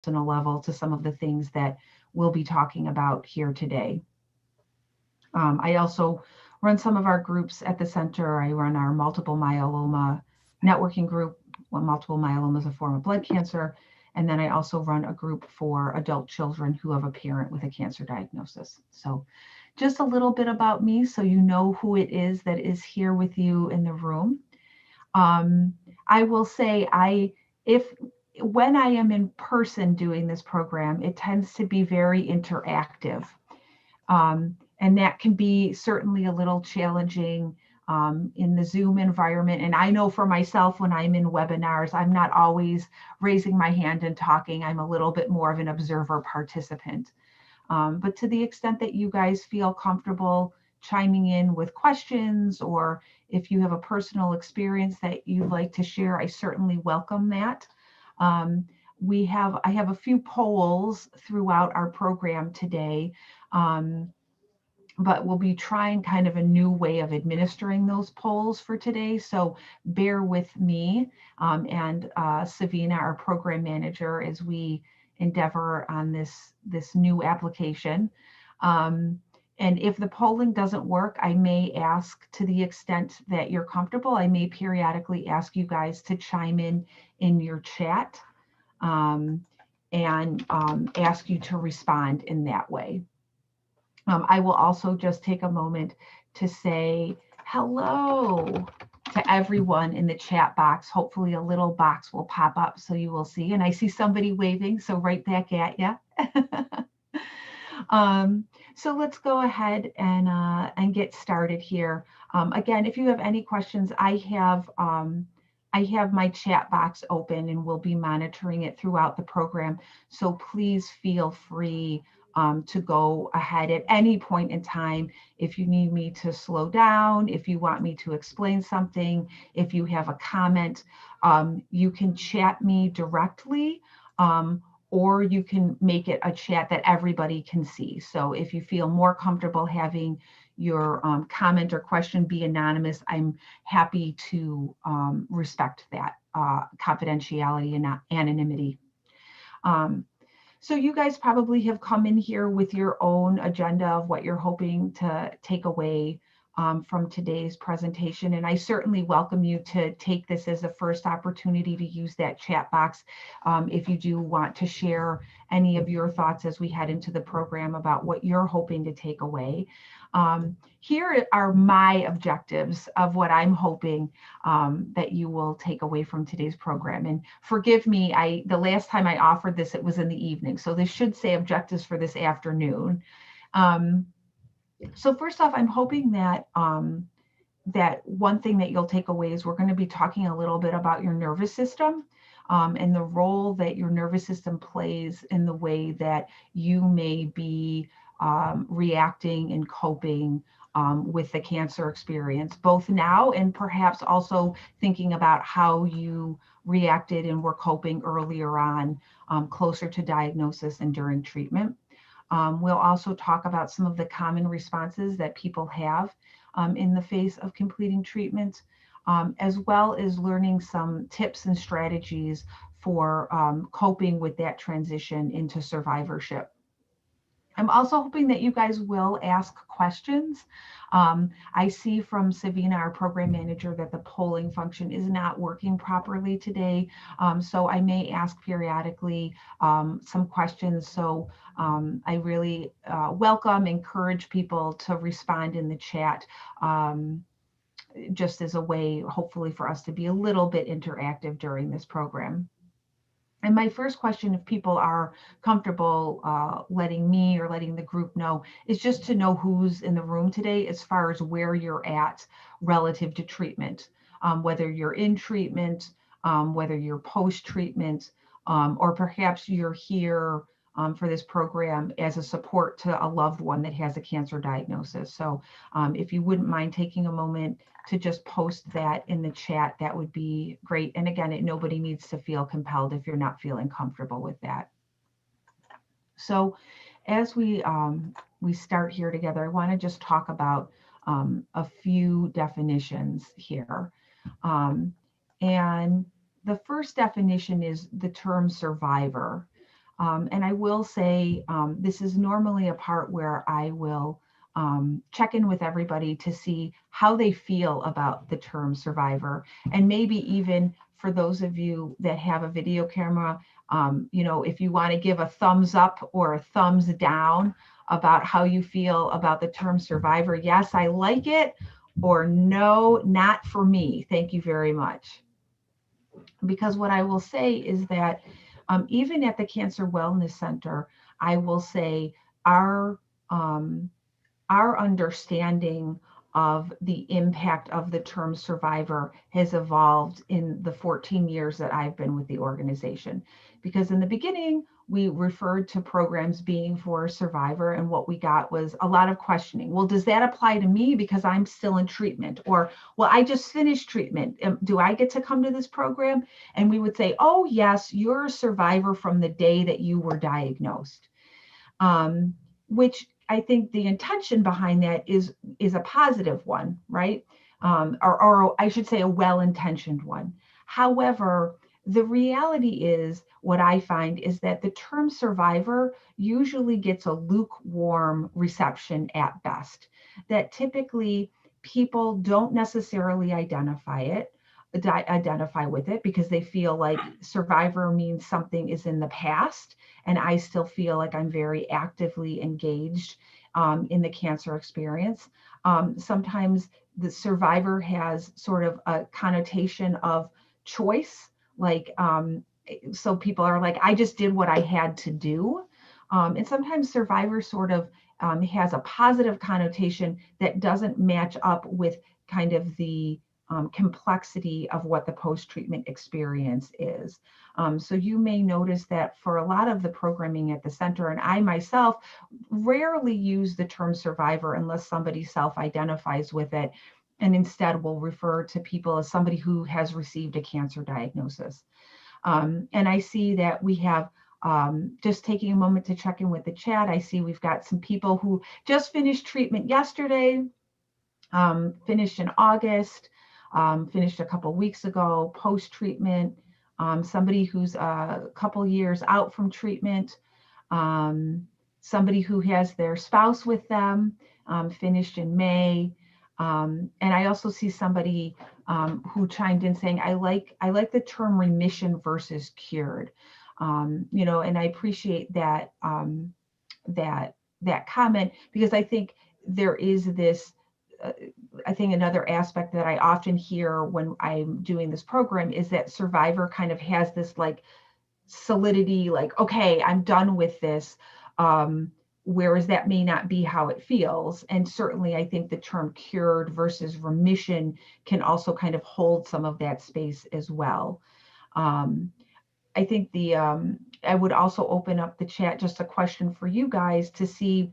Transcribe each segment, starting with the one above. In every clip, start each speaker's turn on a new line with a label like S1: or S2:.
S1: personal level to some of the things that we'll be talking about here today. I also run some of our groups at the center. I run our multiple myeloma networking group. Well, multiple myeloma is a form of blood cancer. And then I also run a group for adult children who have a parent with a cancer diagnosis. So just a little bit about me so you know who it is that is here with you in the room. Um, I will say if when I am in person doing this program, it tends to be very interactive. And that can be certainly a little challenging in the Zoom environment. And I know for myself, when I'm in webinars, I'm not always raising my hand and talking. I'm a little bit more of an observer participant. But to the extent that you guys feel comfortable chiming in with questions, or if you have a personal experience that you'd like to share, I certainly welcome that. Um, I have a few polls throughout our program today. Um, but we'll be trying kind of a new way of administering those polls for today. So bear with me and Savina, our program manager, as we endeavor on this new application. Um, and if the polling doesn't work, I may ask, to the extent that you're comfortable, I may periodically ask you guys to chime in your chat um, and ask you to respond in that way. I will also just take a moment to say hello to everyone in the chat box. Hopefully a little box will pop up so you will see. And I see somebody waving, so right back at you. So let's go ahead and get started here. Again, if you have any questions, I have my chat box open and we'll be monitoring it throughout the program. So please feel free to go ahead at any point in time. If you need me to slow down, if you want me to explain something, if you have a comment, you can chat me directly, or you can make it a chat that everybody can see. So if you feel more comfortable having your comment or question be anonymous, I'm happy to respect that confidentiality and anonymity. So you guys probably have come in here with your own agenda of what you're hoping to take away from today's presentation. And I certainly welcome you to take this as a first opportunity to use that chat box if you do want to share any of your thoughts as we head into the program about what you're hoping to take away. Here are my objectives of what I'm hoping that you will take away from today's program. And forgive me, the last time I offered this, it was in the evening. So this should say objectives for this afternoon. So first off, I'm hoping that that one thing that you'll take away is we're going to be talking a little bit about your nervous system and the role that your nervous system plays in the way that you may be reacting and coping with the cancer experience, both now and perhaps also thinking about how you reacted and were coping earlier on, closer to diagnosis and during treatment. We'll also talk about some of the common responses that people have in the face of completing treatment, as well as learning some tips and strategies for coping with that transition into survivorship. I'm also hoping that you guys will ask questions. I see from Savina, our program manager, that the polling function is not working properly today. So I may ask periodically some questions. So I really encourage people to respond in the chat, just as a way, hopefully, for us to be a little bit interactive during this program. And my first question, if people are comfortable letting me or letting the group know, is just to know who's in the room today as far as where you're at relative to treatment, whether you're in treatment, whether you're post-treatment, or perhaps you're here for this program as a support to a loved one that has a cancer diagnosis. So if you wouldn't mind taking a moment to just post that in the chat, that would be great. And again, nobody needs to feel compelled if you're not feeling comfortable with that. So as we start here together, I want to just talk about a few definitions here. And the first definition is the term survivor. And I will say, this is normally a part where I will check in with everybody to see how they feel about the term survivor. And maybe even for those of you that have a video camera, if you want to give a thumbs up or a thumbs down about how you feel about the term survivor. Yes, I like it, or no, not for me. Thank you very much. Because what I will say is that even at the Cancer Wellness Center, I will say our um, our understanding of the impact of the term survivor has evolved in the 14 years that I've been with the organization. Because in the beginning, we referred to programs being for a survivor, and what we got was a lot of questioning. Well, does that apply to me because I'm still in treatment? Or, well, I just finished treatment. Do I get to come to this program? And we would say, oh, yes, you're a survivor from the day that you were diagnosed. Which I think the intention behind that is a positive one, right? Or I should say a well-intentioned one. However, the reality is what I find is that the term survivor usually gets a lukewarm reception at best, that typically people don't necessarily identify with it because they feel like survivor means something is in the past, and I still feel like I'm very actively engaged in the cancer experience. Sometimes the survivor has sort of a connotation of choice, like so people are like, I just did what I had to do. And sometimes survivor sort of has a positive connotation that doesn't match up with kind of the complexity of what the post-treatment experience is. So you may notice that for a lot of the programming at the center, and I myself rarely use the term survivor unless somebody self-identifies with it, and instead will refer to people as somebody who has received a cancer diagnosis. And I see that we have, just taking a moment to check in with the chat, I see we've got some people who just finished treatment yesterday, finished in August, finished a couple weeks ago, post-treatment, somebody who's a couple years out from treatment, somebody who has their spouse with them, finished in May. And I also see somebody who chimed in saying, I like the term remission versus cured. And I appreciate that that comment, because I think there is this I think another aspect that I often hear when I'm doing this program is that survivor kind of has this like solidity, like, okay, I'm done with this. Whereas that may not be how it feels. And certainly I think the term cured versus remission can also kind of hold some of that space as well. I think I would also open up the chat, just a question for you guys to see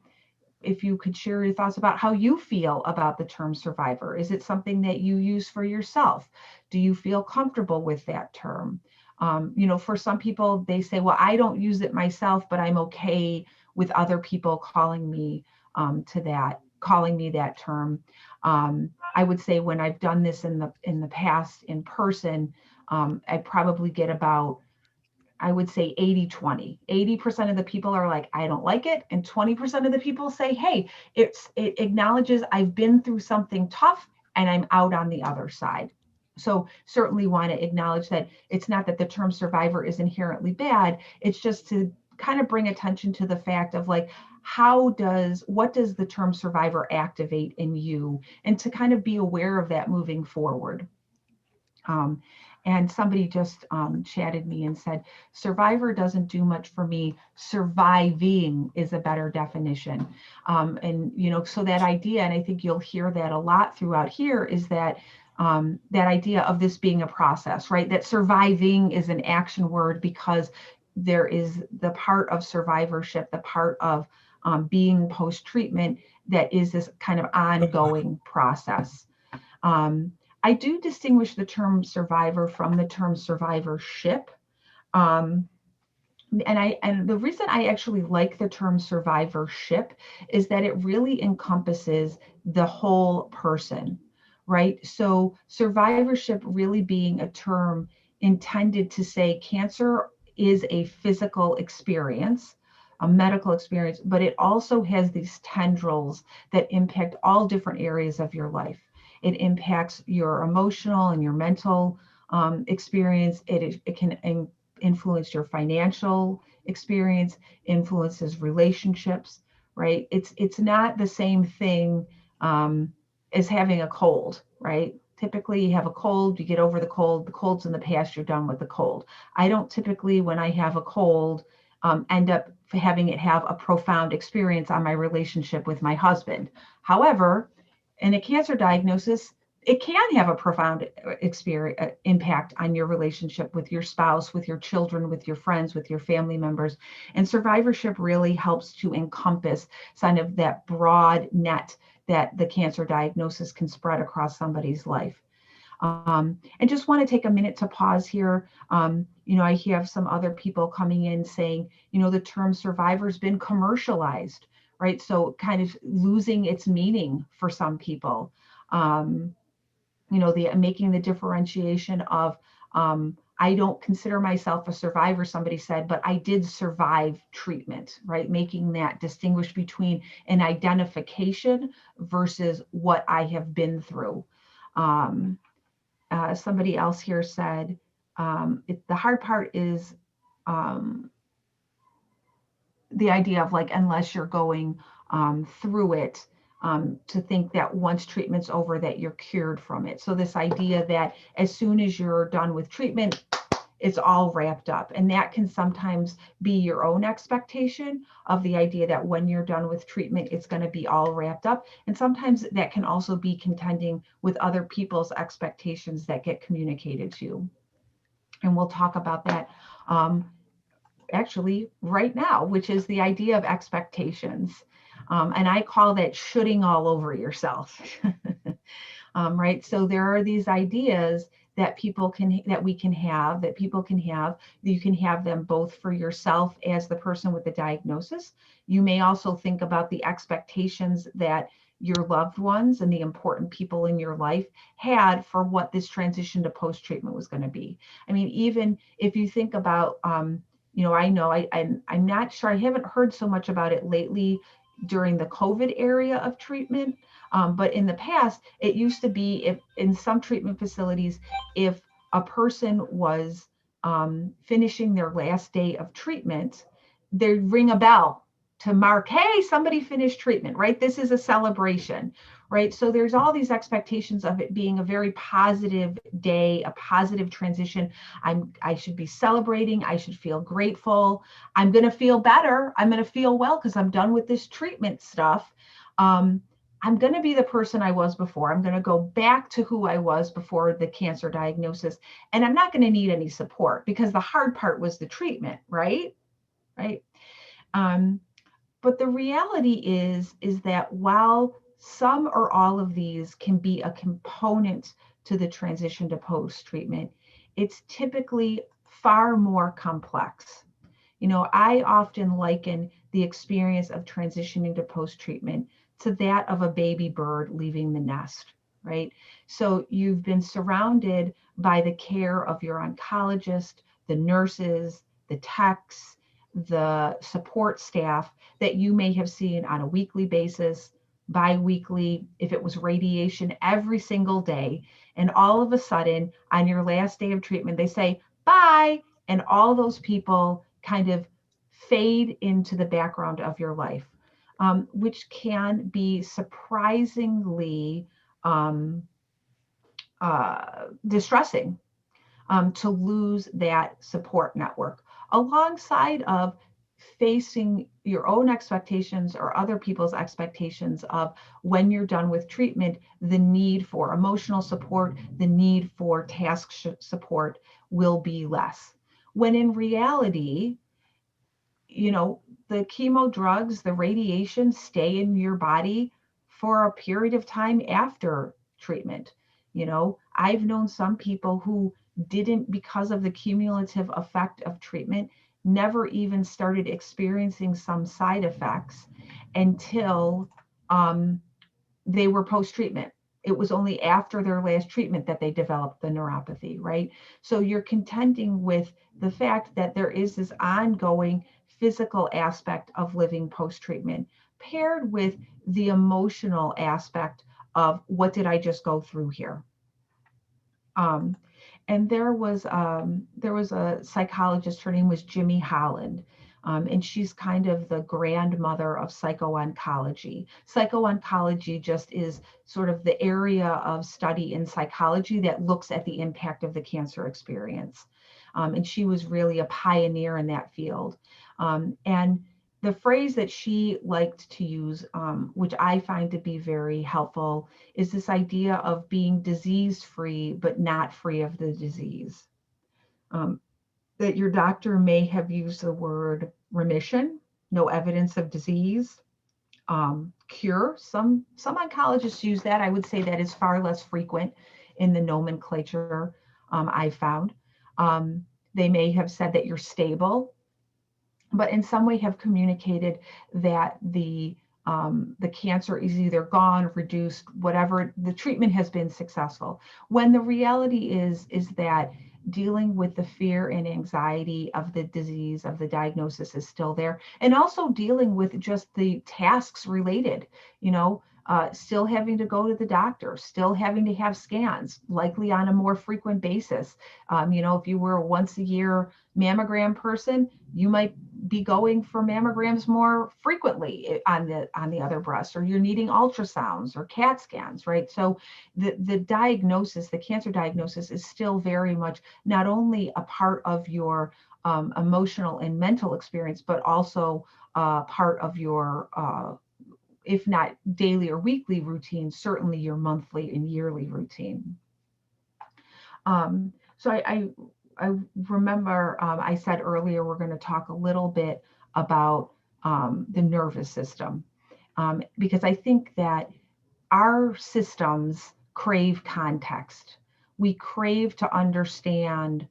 S1: if you could share your thoughts about how you feel about the term survivor. Is it something that you use for yourself? Do you feel comfortable with that term? For some people, they say, well, I don't use it myself, but I'm okay with other people calling me that term. I would say when I've done this in the past in person, I probably get about, I would say 80-20. 80% of the people are like, I don't like it. And 20% of the people say, hey, it acknowledges I've been through something tough and I'm out on the other side. So certainly want to acknowledge that it's not that the term survivor is inherently bad. It's just to kind of bring attention to the fact of like, what does the term survivor activate in you? And to kind of be aware of that moving forward. And somebody just chatted me and said, survivor doesn't do much for me. Surviving is a better definition. So that idea, and I think you'll hear that a lot throughout here, is that that idea of this being a process, right? That surviving is an action word because there is the part of survivorship, the part of being post-treatment that is this kind of ongoing process. I do distinguish the term survivor from the term survivorship. And the reason I actually like the term survivorship is that it really encompasses the whole person, right? So survivorship really being a term intended to say cancer is a physical experience, a medical experience, but it also has these tendrils that impact all different areas of your life. It impacts your emotional and your mental experience. It can influence your financial experience, influences relationships, right? It's not the same thing as having a cold, right? Typically you have a cold, you get over the cold's in the past, you're done with the cold. I don't typically, when I have a cold, end up having it have a profound experience on my relationship with my husband. However, in a cancer diagnosis, it can have a profound experience impact on your relationship with your spouse, with your children, with your friends, with your family members. And survivorship really helps to encompass kind of that broad net that the cancer diagnosis can spread across somebody's life. And just want to take a minute to pause here. I have some other people coming in saying, the term survivor's been commercialized, right? So kind of losing its meaning for some people. Making the differentiation of, I don't consider myself a survivor, somebody said, but I did survive treatment, right? Making that distinguish between an identification versus what I have been through. Somebody else here said, the hard part is the idea of like, unless you're going through it, to think that once treatment's over that you're cured from it. So this idea that as soon as you're done with treatment, it's all wrapped up. And that can sometimes be your own expectation of the idea that when you're done with treatment, it's going to be all wrapped up. And sometimes that can also be contending with other people's expectations that get communicated to you. And we'll talk about that actually right now, which is the idea of expectations. And I call that shooting all over yourself. Right? So there are these ideas that people can have. You can have them both for yourself as the person with the diagnosis. You may also think about the expectations that your loved ones and the important people in your life had for what this transition to post-treatment was going to be. I mean, even if you think about, I'm not sure, I haven't heard so much about it lately during the COVID area of treatment. But in the past, it used to be, if in some treatment facilities, if a person was finishing their last day of treatment, they'd ring a bell to mark, hey, somebody finished treatment, right? This is a celebration, right? So there's all these expectations of it being a very positive day, a positive transition. I should be celebrating. I should feel grateful. I'm going to feel better. I'm going to feel well because I'm done with this treatment stuff. I'm going to be the person I was before. I'm going to go back to who I was before the cancer diagnosis. And I'm not going to need any support because the hard part was the treatment, right? Right. But the reality is that while some or all of these can be a component to the transition to post-treatment, it's typically far more complex. I often liken the experience of transitioning to post-treatment to that of a baby bird leaving the nest, right? So you've been surrounded by the care of your oncologist, the nurses, the techs, the support staff that you may have seen on a weekly basis, bi-weekly, if it was radiation, every single day. And all of a sudden, on your last day of treatment, they say, bye. And all those people kind of fade into the background of your life, which can be surprisingly distressing, to lose that support network, alongside of facing your own expectations or other people's expectations of, when you're done with treatment, the need for emotional support, the need for task support will be less. When in reality, the chemo drugs, the radiation stay in your body for a period of time after treatment. I've known some people who didn't, because of the cumulative effect of treatment, never even started experiencing some side effects until they were post-treatment. it was only after their last treatment that they developed the neuropathy, right? So you're contending with the fact that there is this ongoing physical aspect of living post-treatment paired with the emotional aspect of what did I just go through here? Um, and there was a psychologist, her name was Jimmy Holland, and she's kind of the grandmother of psycho-oncology. Psycho-oncology just is sort of the area of study in psychology that looks at the impact of the cancer experience. And she was really a pioneer in that field. And the phrase that she liked to use, which I find to be very helpful, is this idea of being disease-free, but not free of the disease. That your doctor may have used the word remission, no evidence of disease, cure. Some oncologists use that. I would say that is far less frequent in the nomenclature I've found. They may have said that you're stable, but in some way have communicated that the cancer is either gone, reduced, whatever, the treatment has been successful. When the reality is that dealing with the fear and anxiety of the disease, of the diagnosis is still there. And also dealing with just the tasks related, still having to go to the doctor, still having to have scans, likely on a more frequent basis. If you were a once a year mammogram person, you might be going for mammograms more frequently on the other breast, or you're needing ultrasounds or CAT scans, right? So the diagnosis, the cancer diagnosis, is still very much not only a part of your emotional and mental experience, but also part of your if not daily or weekly routine, certainly your monthly and yearly routine. So I remember I said earlier we're going to talk a little bit about the nervous system, because I think that our systems crave context. We crave to understand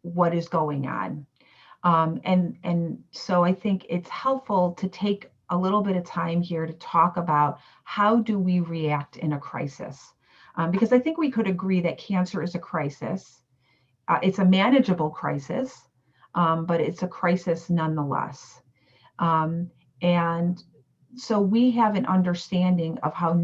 S1: what is going on. And so I think it's helpful to take a little bit of time here to talk about how do we react in a crisis. Because I think we could agree that cancer is a crisis. It's a manageable crisis, but it's a crisis nonetheless. And so we have an understanding of how our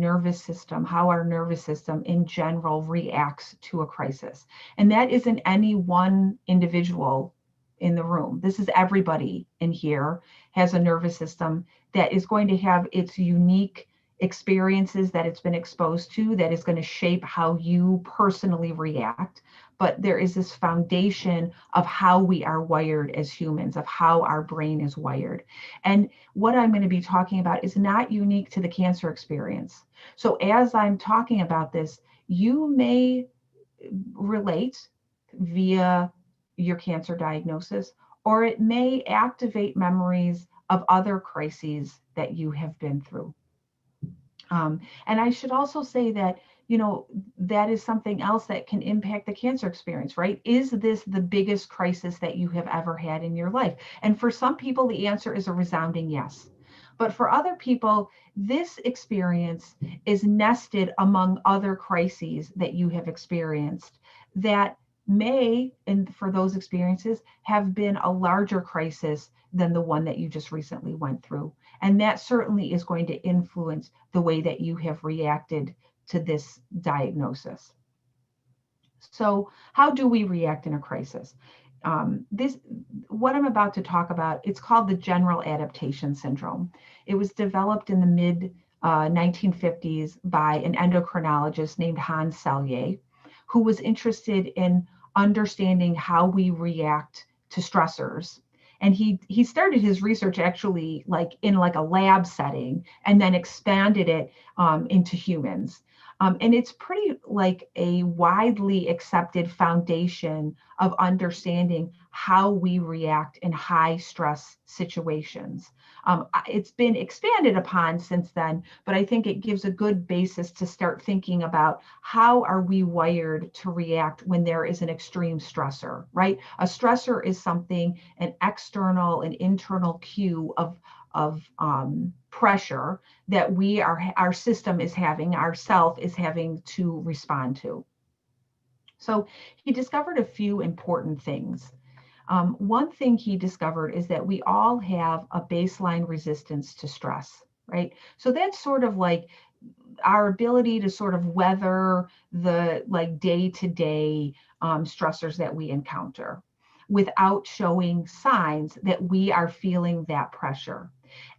S1: nervous system in general reacts to a crisis. And that isn't any one individual in the room. This is everybody in here has a nervous system that is going to have its unique experiences that it's been exposed to, that is going to shape how you personally react. But there is this foundation of how we are wired as humans, of how our brain is wired. And what I'm going to be talking about is not unique to the cancer experience. So as I'm talking about this, you may relate via your cancer diagnosis, or it may activate memories of other crises that you have been through. And I should also say that, that is something else that can impact the cancer experience, right? Is this the biggest crisis that you have ever had in your life? And for some people, the answer is a resounding yes. But for other people, this experience is nested among other crises that you have experienced that may, and for those experiences, have been a larger crisis than the one that you just recently went through. And that certainly is going to influence the way that you have reacted to this diagnosis. So how do we react in a crisis? What I'm about to talk about, it's called the general adaptation syndrome. It was developed in the mid 1950s by an endocrinologist named Hans Selye, who was interested in understanding how we react to stressors. And he started his research actually in a lab setting, and then expanded it into humans. And it's pretty like a widely accepted foundation of understanding how we react in high stress situations. It's been expanded upon since then, but I think it gives a good basis to start thinking about how are we wired to react when there is an extreme stressor, right? A stressor is something, an external and internal cue of pressure that our system is having, our self is having to respond to. So he discovered a few important things. One thing he discovered is that we all have a baseline resistance to stress, right? So that's sort of like our ability to sort of weather the like day-to-day stressors that we encounter without showing signs that we are feeling that pressure.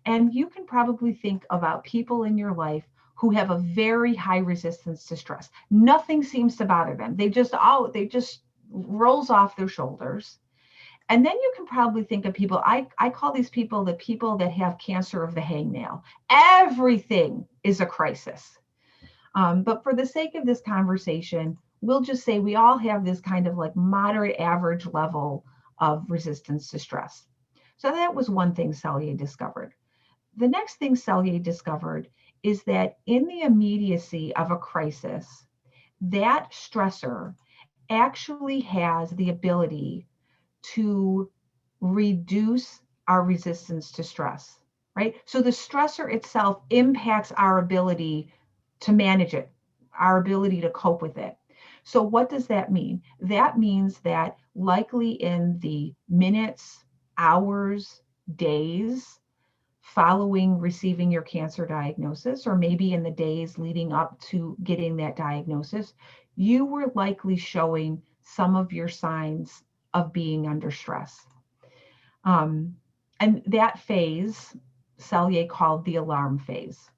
S1: And you can probably think about people in your life who have a very high resistance to stress. Nothing seems to bother them. They just rolls off their shoulders. And then you can probably think of people, I call these people the people that have cancer of the hangnail. Everything is a crisis. But for the sake of this conversation, we'll just say we all have this kind of like moderate average level of resistance to stress. So that was one thing Selye discovered. The next thing Selye discovered is that in the immediacy of a crisis, that stressor actually has the ability to reduce our resistance to stress, right? So the stressor itself impacts our ability to manage it, our ability to cope with it. So what does that mean? That means that likely in the minutes, hours, days following receiving your cancer diagnosis, or maybe in the days leading up to getting that diagnosis, you were likely showing some of your signs of being under stress. And that phase, Selye called the alarm phase.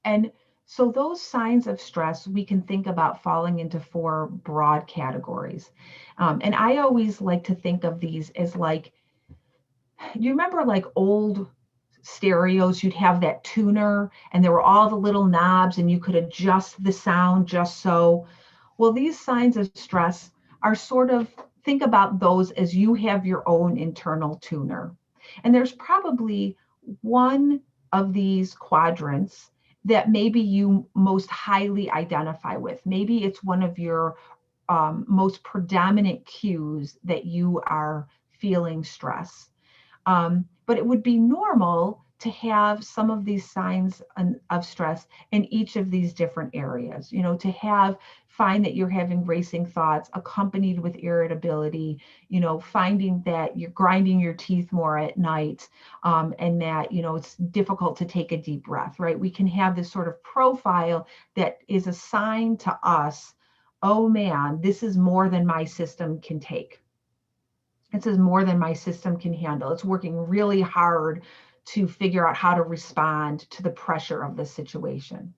S1: And so those signs of stress, we can think about falling into four broad categories. And I always like to think of these as like, you remember like old stereos, you'd have that tuner and there were all the little knobs and you could adjust the sound just so. Well, these signs of stress are sort of, think about those as you have your own internal tuner. And there's probably one of these quadrants that maybe you most highly identify with. Maybe it's one of your most predominant cues that you are feeling stress. But it would be normal to have some of these signs of stress in each of these different areas, to find that you're having racing thoughts accompanied with irritability, finding that you're grinding your teeth more at night, and that, it's difficult to take a deep breath, right? We can have this sort of profile that is a sign to us, oh man, this is more than my system can take. It says more than my system can handle. It's working really hard to figure out how to respond to the pressure of the situation.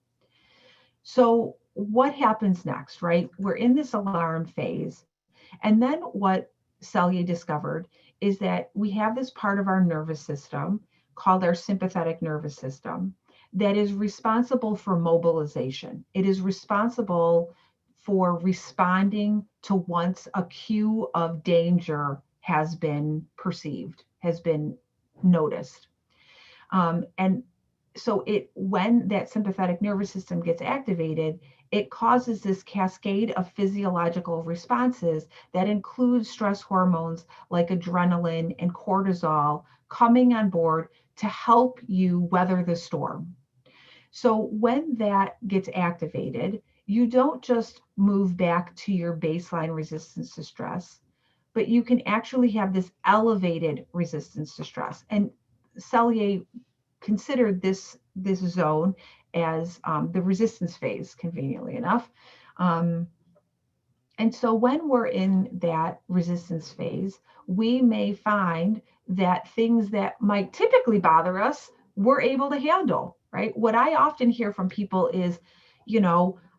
S1: So what happens next, right? We're in this alarm phase. And then what Selye discovered is that we have this part of our nervous system called our sympathetic nervous system that is responsible for mobilization. It is responsible for responding to once a cue of danger has been perceived, has been noticed. And so when that sympathetic nervous system gets activated, it causes this cascade of physiological responses that include stress hormones like adrenaline and cortisol coming on board to help you weather the storm. So when that gets activated, you don't just move back to your baseline resistance to stress, but you can actually have this elevated resistance to stress. And Selye considered this zone as the resistance phase, conveniently enough. And so when we're in that resistance phase, we may find that things that might typically bother us, we're able to handle, right? What I often hear from people is,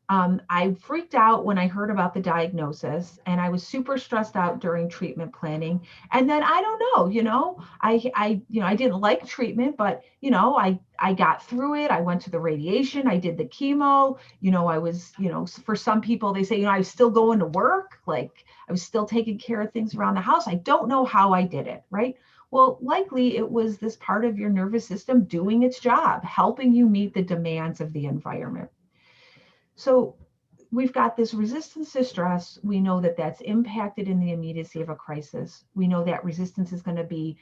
S1: I freaked out when I heard about the diagnosis, and I was super stressed out during treatment planning. And then I don't know, I didn't like treatment, but I got through it. I went to the radiation, I did the chemo. I was, for some people they say, I was still going to work, like I was still taking care of things around the house. I don't know how I did it, right? Well, likely it was this part of your nervous system doing its job, helping you meet the demands of the environment. So we've got this resistance to stress. We know that that's impacted in the immediacy of a crisis. We know that resistance is going to be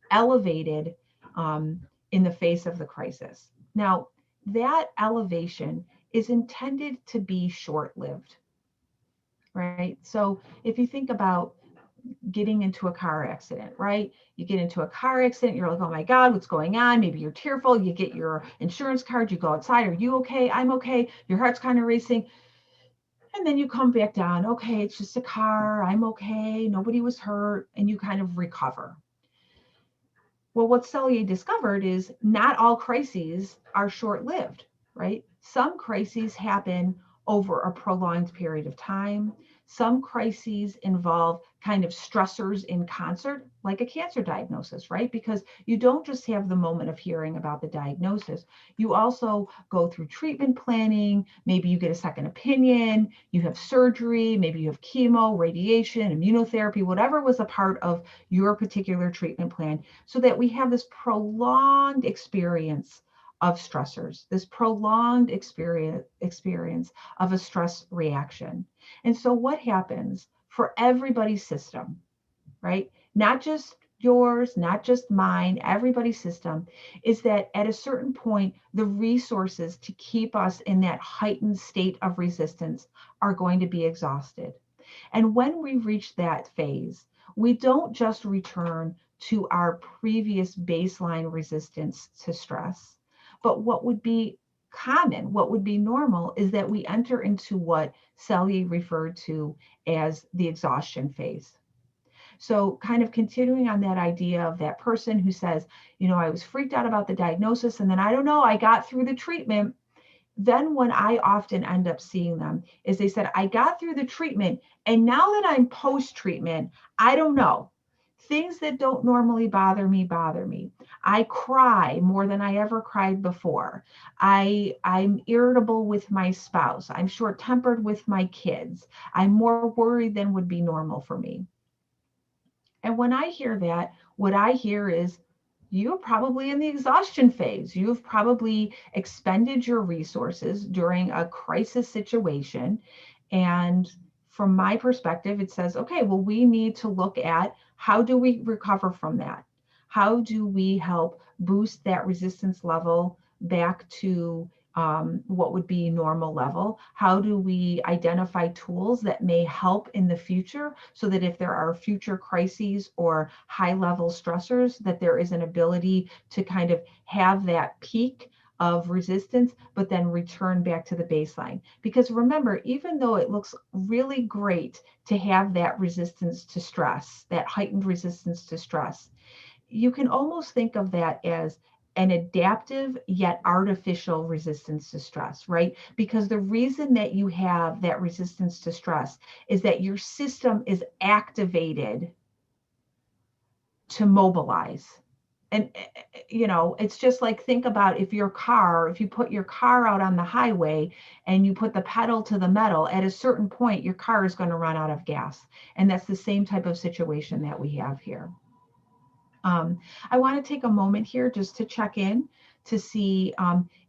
S1: elevated in the face of the crisis. Now, that elevation is intended to be short-lived, right? So if you think about getting into a car accident, right? You get into a car accident, you're like, oh my God, what's going on? Maybe you're tearful, you get your insurance card, you go outside, are you okay? I'm okay. Your heart's kind of racing. And then you come back down. Okay, it's just a car. I'm okay. Nobody was hurt. And you kind of recover. Well, what Selye discovered is not all crises are short lived, right? Some crises happen over a prolonged period of time. Some crises involve kind of stressors in concert, like a cancer diagnosis, right? Because you don't just have the moment of hearing about the diagnosis. You also go through treatment planning. Maybe you get a second opinion, you have surgery, maybe you have chemo, radiation, immunotherapy, whatever was a part of your particular treatment plan, so that we have this prolonged experience of stressors, this prolonged experience of a stress reaction. And so what happens for everybody's system, right? Not just yours, not just mine, everybody's system, is that at a certain point, the resources to keep us in that heightened state of resistance are going to be exhausted. And when we reach that phase, we don't just return to our previous baseline resistance to stress, but what would be common, what would be normal, is that we enter into what Selye referred to as the exhaustion phase. So, kind of continuing on that idea of that person who says, I was freaked out about the diagnosis, and then I don't know, I got through the treatment. Then, when I often end up seeing them, is they said, I got through the treatment, and now that I'm post treatment, I don't know. Things that don't normally bother me bother me. I cry more than I ever cried before. I'm irritable with my spouse. I'm short-tempered with my kids. I'm more worried than would be normal for me. And when I hear that, what I hear is, you're probably in the exhaustion phase. You've probably expended your resources during a crisis situation. And from my perspective, it says, okay, well, we need to look at, how do we recover from that? How do we help boost that resistance level back to what would be normal level? How do we identify tools that may help in the future, so that if there are future crises or high level stressors, that there is an ability to kind of have that peak of resistance, but then return back to the baseline? Because remember, even though it looks really great to have that resistance to stress, that heightened resistance to stress, you can almost think of that as an adaptive yet artificial resistance to stress, right? Because the reason that you have that resistance to stress is that your system is activated to mobilize. And, it's just like, think about, if you put your car out on the highway and you put the pedal to the metal, at a certain point, your car is going to run out of gas. And that's the same type of situation that we have here. I want to take a moment here just to check in to see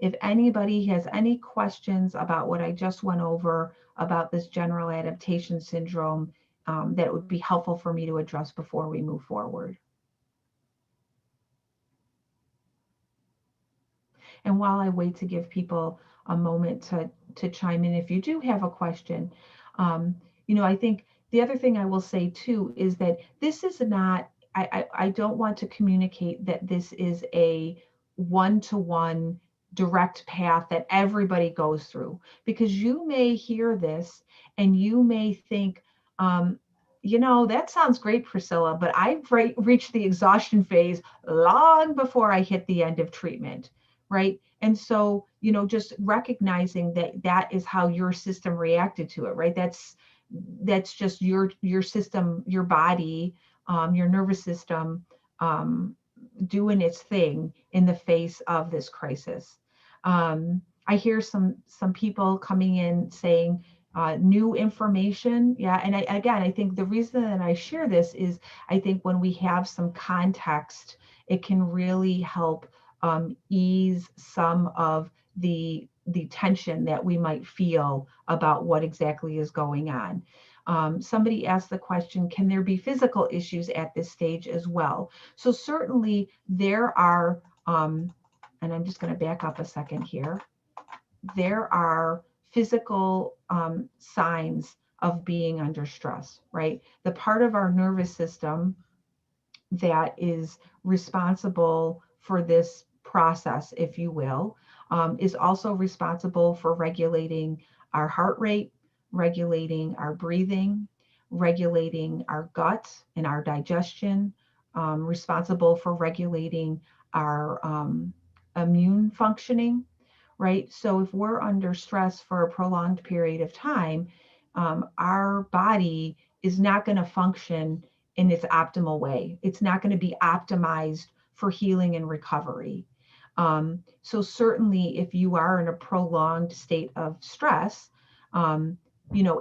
S1: if anybody has any questions about what I just went over about this general adaptation syndrome, that would be helpful for me to address before we move forward. And while I wait to give people a moment to chime in, if you do have a question, I think the other thing I will say too is that this is not, I don't want to communicate that this is a one-to-one direct path that everybody goes through, because you may hear this and you may think, that sounds great, Priscilla, but I've reached the exhaustion phase long before I hit the end of treatment, right? And so, just recognizing that that is how your system reacted to it, right? That's just your system, your body, your nervous system, um, doing its thing in the face of this crisis. I hear some people coming in saying new information. Yeah, and again, I think the reason that I share this is I think when we have some context, it can really help ease some of the tension that we might feel about what exactly is going on. Somebody asked the question, can there be physical issues at this stage as well? So certainly there are, and I'm just going to back up a second here. There are physical signs of being under stress, right? The part of our nervous system that is responsible for this process, if you will, is also responsible for regulating our heart rate, regulating our breathing, regulating our gut and our digestion, responsible for regulating our immune functioning, right? So if we're under stress for a prolonged period of time, our body is not going to function in its optimal way. It's not going to be optimized for healing and recovery. So certainly if you are in a prolonged state of stress, um,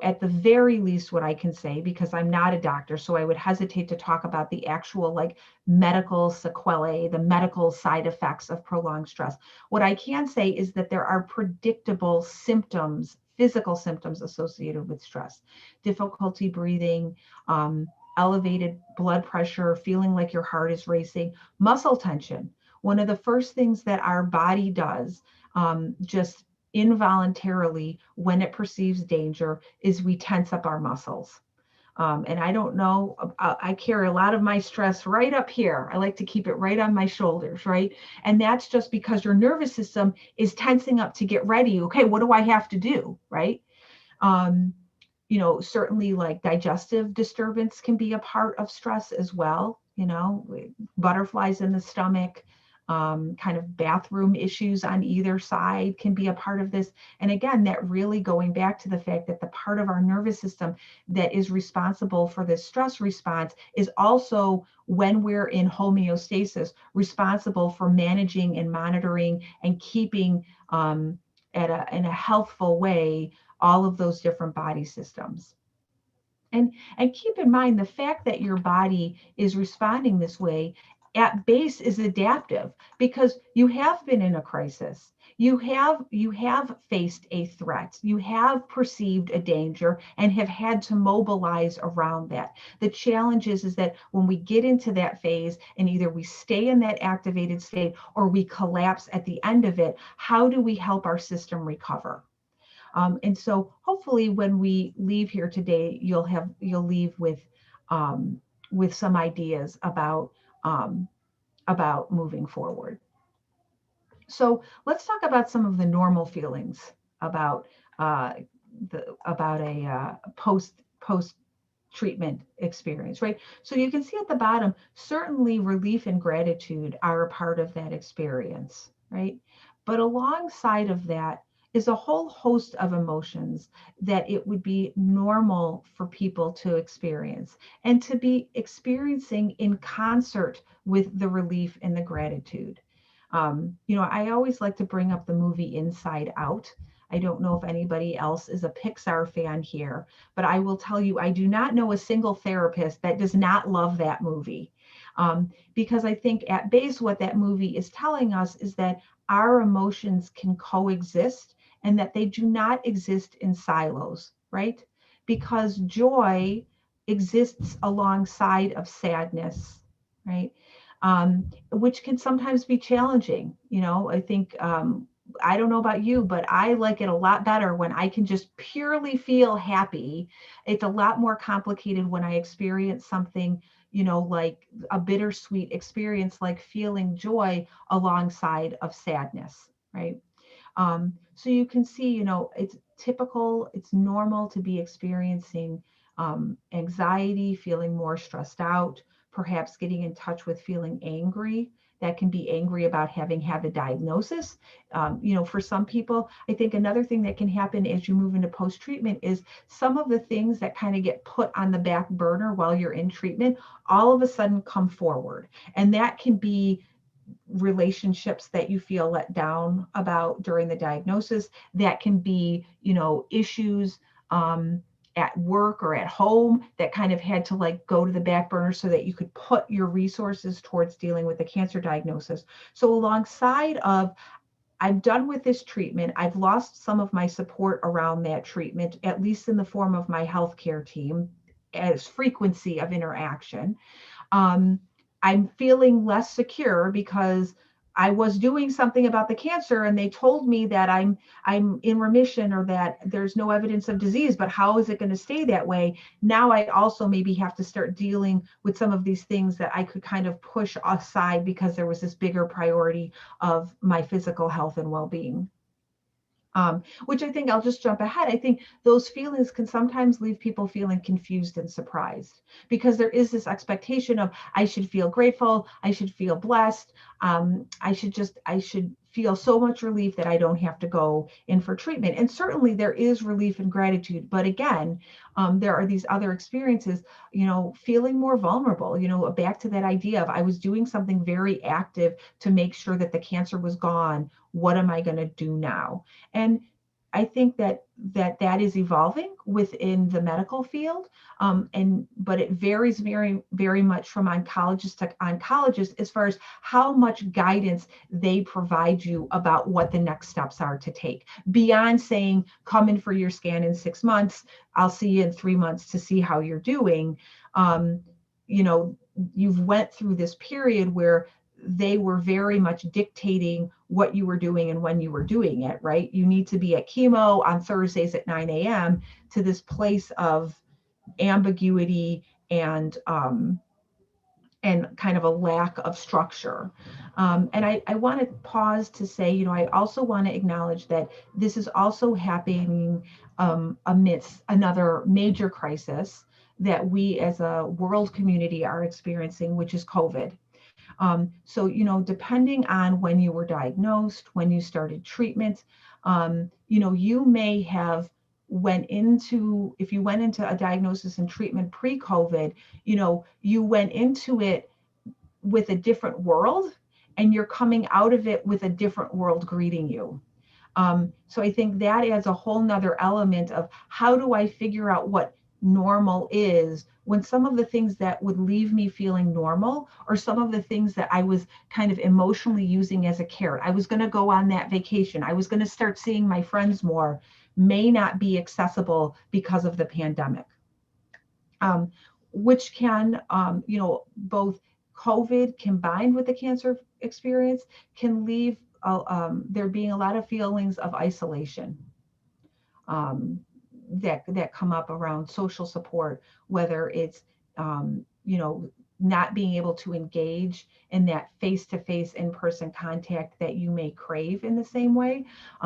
S1: at the very least, what I can say, because I'm not a doctor, so I would hesitate to talk about the actual like medical sequelae, the medical side effects of prolonged stress. What I can say is that there are predictable symptoms, physical symptoms associated with stress: difficulty breathing, elevated blood pressure, feeling like your heart is racing, muscle tension. One of the first things that our body does, just involuntarily when it perceives danger, is we tense up our muscles. And I don't know, I carry a lot of my stress right up here. I like to keep it right on my shoulders, right? And that's just because your nervous system is tensing up to get ready. Okay, what do I have to do, right? Um, certainly like digestive disturbance can be a part of stress as well. Butterflies in the stomach, kind of bathroom issues on either side can be a part of this. And again, that really going back to the fact that the part of our nervous system that is responsible for this stress response is also, when we're in homeostasis, responsible for managing and monitoring and keeping in a healthful way all of those different body systems. And keep in mind the fact that your body is responding this way at base is adaptive, because you have been in a crisis. You have faced a threat. You have perceived a danger and have had to mobilize around that. The challenge is that when we get into that phase and either we stay in that activated state or we collapse at the end of it, how do we help our system recover? And so hopefully when we leave here today, you'll leave with some ideas um, about moving forward. So let's talk about some of the normal feelings about uh, about a post treatment experience, right? So you can see at the bottom, certainly relief and gratitude are a part of that experience, right? But alongside of that is a whole host of emotions that it would be normal for people to experience and to be experiencing in concert with the relief and the gratitude. I always like to bring up the movie Inside Out. I don't know if anybody else is a Pixar fan here, but I will tell you, I do not know a single therapist that does not love that movie. Because I think at base, what that movie is telling us is that our emotions can coexist and that they do not exist in silos, right? Because joy exists alongside of sadness, right? Which can sometimes be challenging. I think I don't know about you, but I like it a lot better when I can just purely feel happy. It's a lot more complicated when I experience something, like a bittersweet experience, like feeling joy alongside of sadness, right? So you can see, it's typical, it's normal to be experiencing anxiety, feeling more stressed out, perhaps getting in touch with feeling angry that can be angry about having had the diagnosis. For some people, I think another thing that can happen as you move into post-treatment is some of the things that kind of get put on the back burner while you're in treatment, all of a sudden come forward. And that can be relationships that you feel let down about during the diagnosis. That can be, issues at work or at home that kind of had to like go to the back burner so that you could put your resources towards dealing with the cancer diagnosis. So alongside of, I'm done with this treatment, I've lost some of my support around that treatment, at least in the form of my healthcare team as frequency of interaction. I'm feeling less secure because I was doing something about the cancer and they told me that I'm in remission or that there's no evidence of disease, but how is it going to stay that way? Now I also maybe have to start dealing with some of these things that I could kind of push aside because there was this bigger priority of my physical health and well-being. Which I think, I'll just jump ahead. I think those feelings can sometimes leave people feeling confused and surprised because there is this expectation of, I should feel grateful, I should feel blessed, I should feel so much relief that I don't have to go in for treatment. And certainly there is relief and gratitude, but again, there are these other experiences, feeling more vulnerable, back to that idea of, I was doing something very active to make sure that the cancer was gone. What am I going to do now? And I think that is evolving within the medical field, but it varies very, very much from oncologist to oncologist as far as how much guidance they provide you about what the next steps are to take. Beyond saying, come in for your scan in 6 months, I'll see you in 3 months to see how you're doing. You've went through this period where they were very much dictating what you were doing and when you were doing it, right? You need to be at chemo on Thursdays at 9 a.m. to this place of ambiguity and kind of a lack of structure. And I want to pause to say, I also want to acknowledge that this is also happening amidst another major crisis that we as a world community are experiencing, which is COVID. So, depending on when you were diagnosed, when you started treatment, you may have if you went into a diagnosis and treatment pre-COVID, you went into it with a different world and you're coming out of it with a different world greeting you. So I think that adds a whole nother element of, how do I figure out what normal is when some of the things that would leave me feeling normal, or some of the things that I was kind of emotionally using as a carrot, I was going to go on that vacation, I was going to start seeing my friends more, may not be accessible because of the pandemic. Which can, both COVID combined with the cancer experience can leave there being a lot of feelings of isolation that come up around social support, whether it's, not being able to engage in that face-to-face in-person contact that you may crave in the same way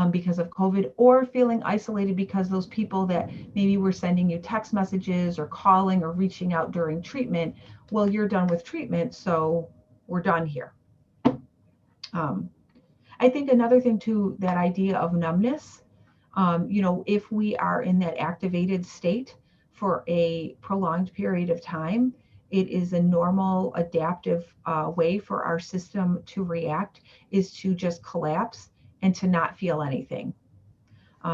S1: because of COVID, or feeling isolated because those people that maybe were sending you text messages or calling or reaching out during treatment, well, you're done with treatment, so we're done here. I think another thing too, that idea of numbness, if we are in that activated state for a prolonged period of time, it is a normal adaptive way for our system to react, is to just collapse and to not feel anything.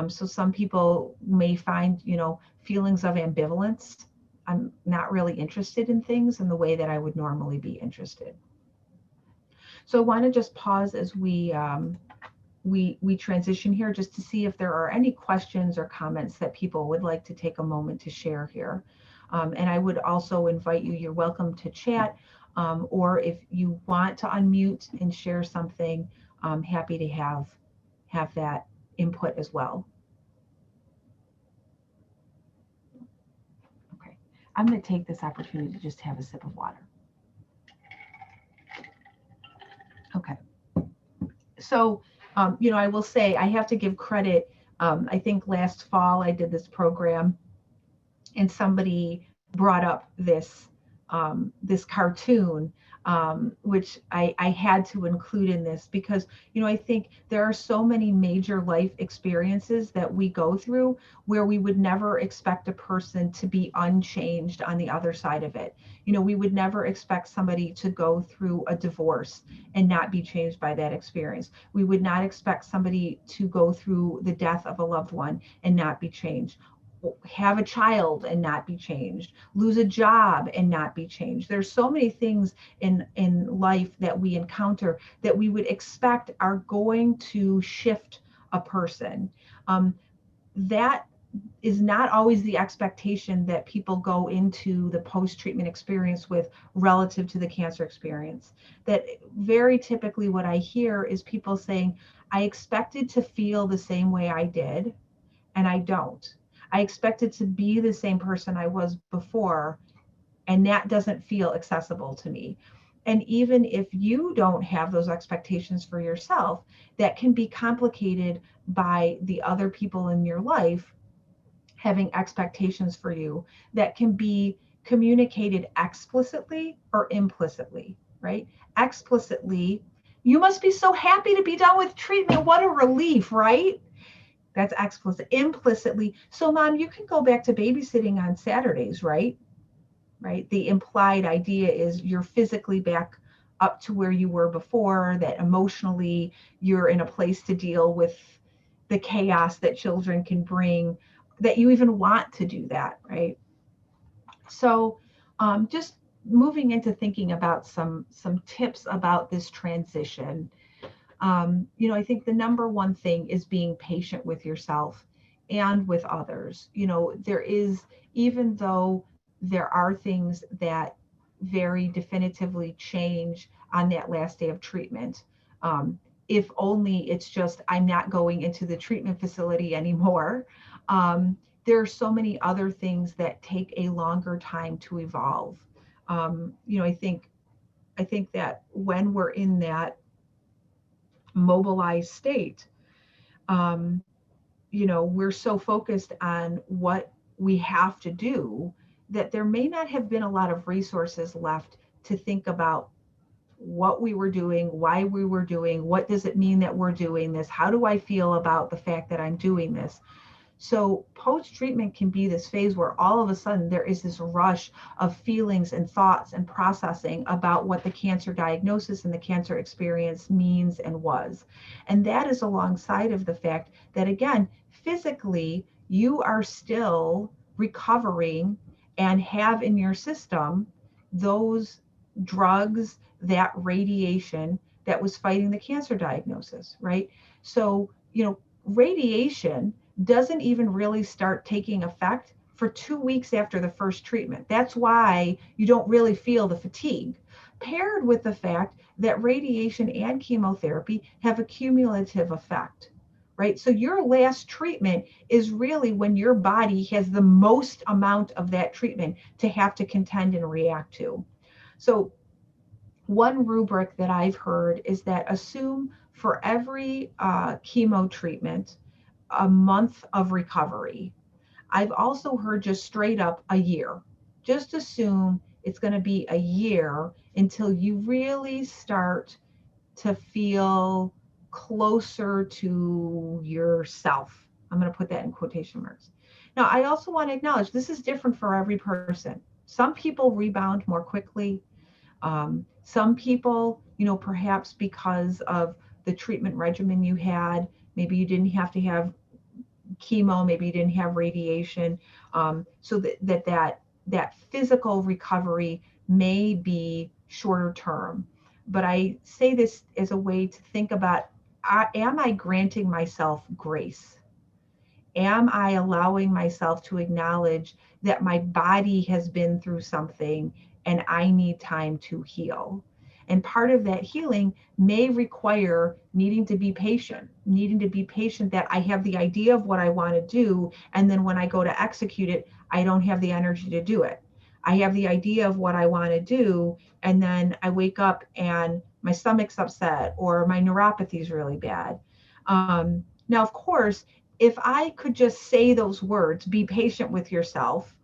S1: So some people may find, feelings of ambivalence. I'm not really interested in things in the way that I would normally be interested. So I want to just pause as we transition here, just to see if there are any questions or comments that people would like to take a moment to share here. And I would also invite you, you're welcome to chat, or if you want to unmute and share something, I'm happy to have that input as well. Okay, I'm going to take this opportunity to just have a sip of water. Okay, so I will say, I have to give credit. I think last fall I did this program and somebody brought up this this cartoon, which I had to include in this because, I think there are so many major life experiences that we go through where we would never expect a person to be unchanged on the other side of it. We would never expect somebody to go through a divorce and not be changed by that experience. We would not expect somebody to go through the death of a loved one and not be changed, have a child and not be changed, lose a job and not be changed. There's so many things in life that we encounter that we would expect are going to shift a person. That is not always the expectation that people go into the post-treatment experience with relative to the cancer experience. That very typically what I hear is people saying, I expected to feel the same way I did, and I don't. I expected to be the same person I was before, and that doesn't feel accessible to me. And even if you don't have those expectations for yourself, that can be complicated by the other people in your life having expectations for you that can be communicated explicitly or implicitly, right? Explicitly, you must be so happy to be done with treatment. What a relief, right? That's explicit. Implicitly, so mom, you can go back to babysitting on Saturdays, right? Right. The implied idea is you're physically back up to where you were before, that emotionally you're in a place to deal with the chaos that children can bring, that you even want to do that, right? So just moving into thinking about some tips about this transition. I think the number one thing is being patient with yourself and with others. There is, even though there are things that very definitively change on that last day of treatment, if only it's just, I'm not going into the treatment facility anymore. There are so many other things that take a longer time to evolve. I think that when we're in that mobilized state, um, we're so focused on what we have to do that there may not have been a lot of resources left to think about what we were doing, why we were doing, what does it mean that we're doing this? How do I feel about the fact that I'm doing this? So post-treatment can be this phase where all of a sudden there is this rush of feelings and thoughts and processing about what the cancer diagnosis and the cancer experience means and was. And that is alongside of the fact that, again, physically, you are still recovering and have in your system those drugs, that radiation that was fighting the cancer diagnosis, right? So, radiation doesn't even really start taking effect for 2 weeks after the first treatment. That's why you don't really feel the fatigue, paired with the fact that radiation and chemotherapy have a cumulative effect, right? So your last treatment is really when your body has the most amount of that treatment to have to contend and react to. So one rubric that I've heard is that assume for every chemo treatment, a month of recovery. I've also heard just straight up a year. Just assume it's going to be a year until you really start to feel closer to yourself. I'm going to put that in quotation marks. Now, I also want to acknowledge this is different for every person. Some people rebound more quickly. Some people, perhaps because of the treatment regimen you had, maybe you didn't have to have chemo, maybe you didn't have radiation, so that physical recovery may be shorter term. But I say this as a way to think about, am I granting myself grace? Am I allowing myself to acknowledge that my body has been through something and I need time to heal? And part of that healing may require needing to be patient that I have the idea of what I want to do. And then when I go to execute it, I don't have the energy to do it. I have the idea of what I want to do. And then I wake up and my stomach's upset or my neuropathy is really bad. Now, of course, if I could just say those words, be patient with yourself,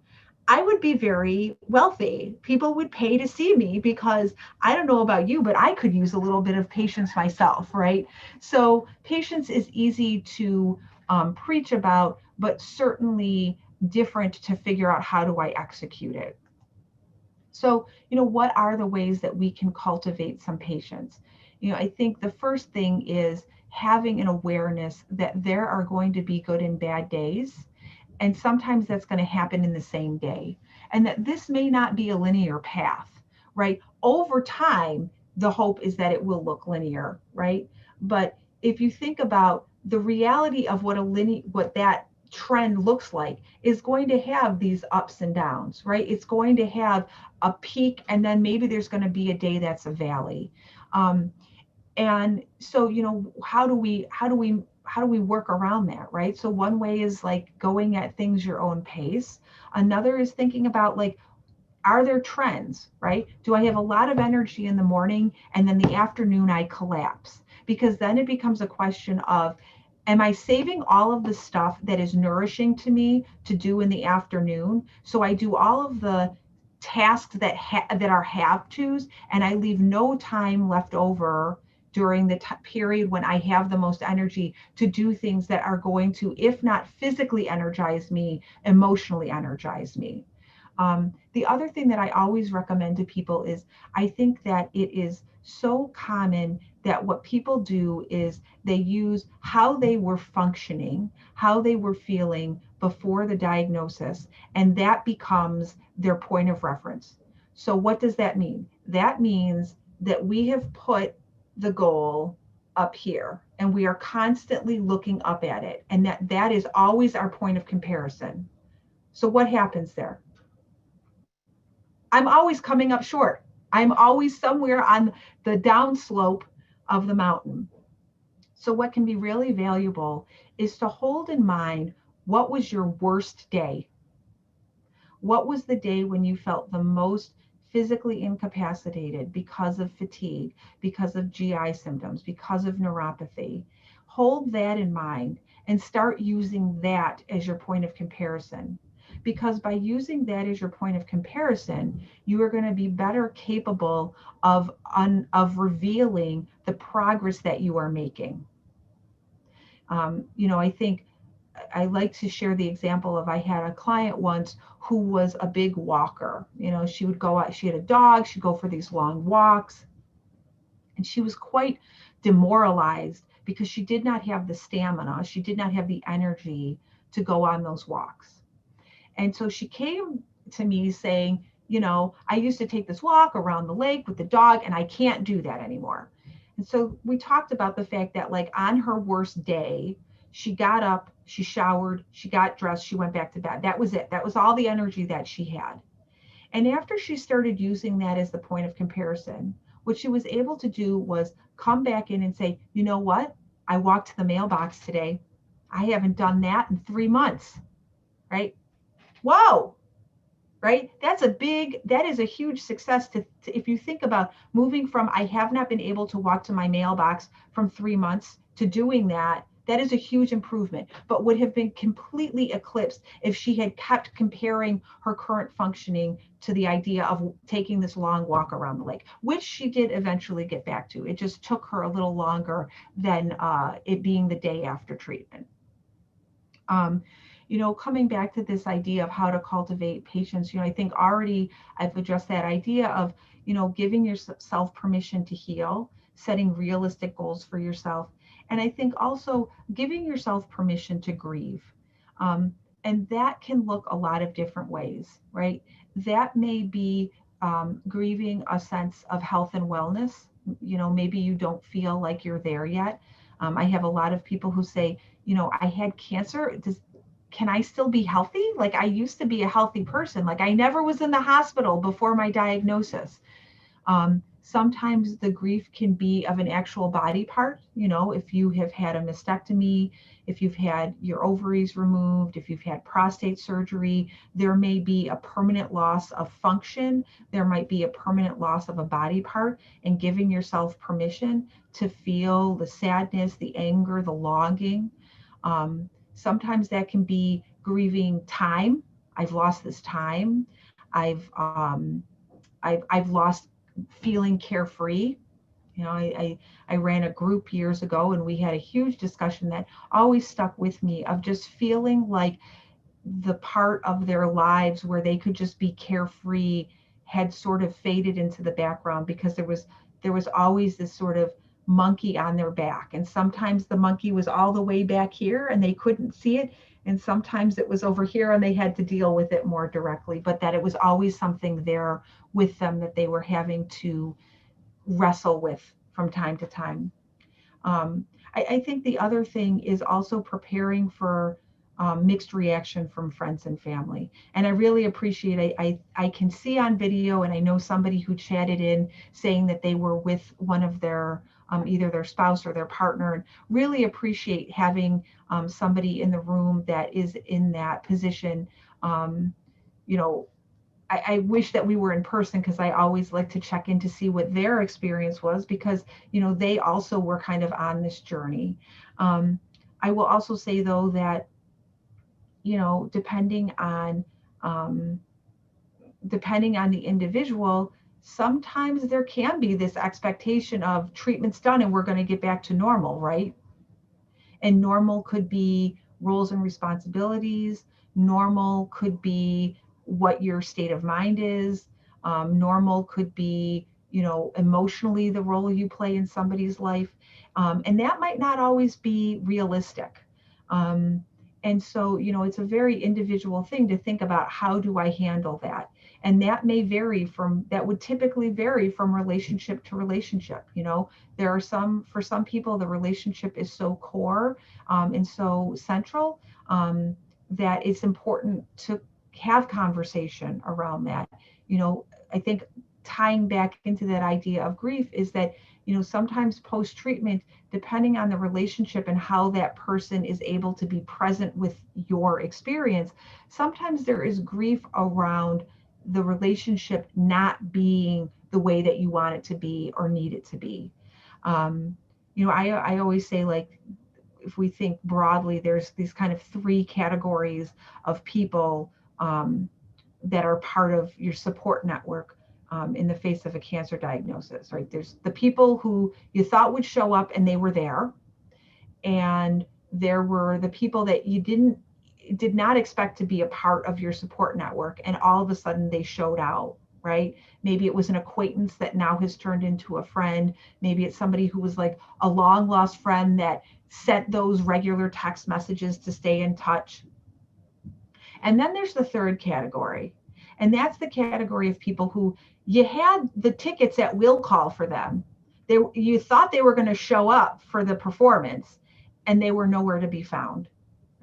S1: I would be very wealthy. People would pay to see me because I don't know about you, but I could use a little bit of patience myself, right? So patience is easy to preach about, but certainly different to figure out how do I execute it. So, what are the ways that we can cultivate some patience? I think the first thing is having an awareness that there are going to be good and bad days. And sometimes that's going to happen in the same day. And that this may not be a linear path, right? Over time, the hope is that it will look linear, right? But if you think about the reality of what that trend looks like is going to have these ups and downs, right? It's going to have a peak, and then maybe there's going to be a day that's a valley. Um, and so, how do we work around that, right? So one way is like going at things your own pace. Another is thinking about, like, are there trends, right? Do I have a lot of energy in the morning and then the afternoon I collapse? Because then it becomes a question of, am I saving all of the stuff that is nourishing to me to do in the afternoon? So I do all of the tasks that are have tos, and I leave no time left over during the period when I have the most energy to do things that are going to, if not physically energize me, emotionally energize me. The other thing that I always recommend to people is, I think that it is so common that what people do is they use how they were functioning, how they were feeling before the diagnosis, and that becomes their point of reference. So, what does that mean? That means that we have put the goal up here and we are constantly looking up at it, and that is always our point of comparison. So, what happens there? I'm always coming up short. I'm always somewhere on the downslope of the mountain. So, what can be really valuable is to hold in mind, what was your worst day? What was the day when you felt the most physically incapacitated because of fatigue, because of GI symptoms, because of neuropathy? Hold that in mind and start using that as your point of comparison. Because by using that as your point of comparison, you are going to be better capable of revealing the progress that you are making. I think I like to share the example of, I had a client once who was a big walker. She would go out, she had a dog, she'd go for these long walks, and she was quite demoralized because she did not have the stamina, she did not have the energy to go on those walks. And so she came to me saying, I used to take this walk around the lake with the dog, and I can't do that anymore. And so we talked about the fact that, like, on her worst day, she got up, she showered, she got dressed, she went back to bed. That was it. That was all the energy that she had. And after she started using that as the point of comparison, what she was able to do was come back in and say, you know what? I walked to the mailbox today. I haven't done that in 3 months, right? Whoa, right? That is a huge success if you think about moving from, I have not been able to walk to my mailbox from 3 months, to doing that. That is a huge improvement, but would have been completely eclipsed if she had kept comparing her current functioning to the idea of taking this long walk around the lake, which she did eventually get back to. It just took her a little longer than it being the day after treatment. Coming back to this idea of how to cultivate patience, I think already I've addressed that idea of, giving yourself permission to heal, setting realistic goals for yourself. And I think also giving yourself permission to grieve. Um, and that can look a lot of different ways, right? That may be grieving a sense of health and wellness. Maybe you don't feel like you're there yet. I have a lot of people who say, I had cancer. Can I still be healthy? Like, I used to be a healthy person. Like, I never was in the hospital before my diagnosis. Sometimes the grief can be of an actual body part. If you have had a mastectomy, if you've had your ovaries removed, if you've had prostate surgery, there may be a permanent loss of function. There might be a permanent loss of a body part, and giving yourself permission to feel the sadness, the anger, the longing. Sometimes that can be grieving time. I've lost this time. I've I've lost feeling carefree. You know, I ran a group years ago, and we had a huge discussion that always stuck with me, of just feeling like the part of their lives where they could just be carefree had sort of faded into the background, because there was always this sort of monkey on their back, and sometimes the monkey was all the way back here and they couldn't see it, and sometimes it was over here and they had to deal with it more directly, but that it was always something there with them that they were having to wrestle with from time to time. um, I think the other thing is also preparing for mixed reaction from friends and family. And I really appreciate, I can see on video, and I know somebody who chatted in saying that they were with one of their, either their spouse or their partner, and really appreciate having somebody in the room that is in that position. Um, you know, I wish that we were in person, because I always like to check in to see what their experience was, because they also were kind of on this journey. I will also say though that depending on um, the individual, sometimes there can be this expectation of treatment's done and we're going to get back to normal, right? And normal could be roles and responsibilities. Normal could be what your state of mind is. Normal could be, emotionally the role you play in somebody's life. And that might not always be realistic. Um, and so, it's a very individual thing to think about, how do I handle that? And that would typically vary from relationship to relationship. There are for some people, the relationship is so core and so central that it's important to have conversation around that. I think tying back into that idea of grief is that, sometimes post treatment, depending on the relationship and how that person is able to be present with your experience, sometimes there is grief around the relationship not being the way that you want it to be or need it to be. I always say, like, if we think broadly, there's these kind of three categories of people that are part of your support network in the face of a cancer diagnosis, right? There's the people who you thought would show up and they were there. And there were the people that you did not expect to be a part of your support network, and all of a sudden they showed out, right? Maybe it was an acquaintance that now has turned into a friend. Maybe it's somebody who was like a long lost friend that sent those regular text messages to stay in touch. And then there's the third category, and that's the category of people who you had the tickets at will call for them. You thought they were going to show up for the performance, and they were nowhere to be found.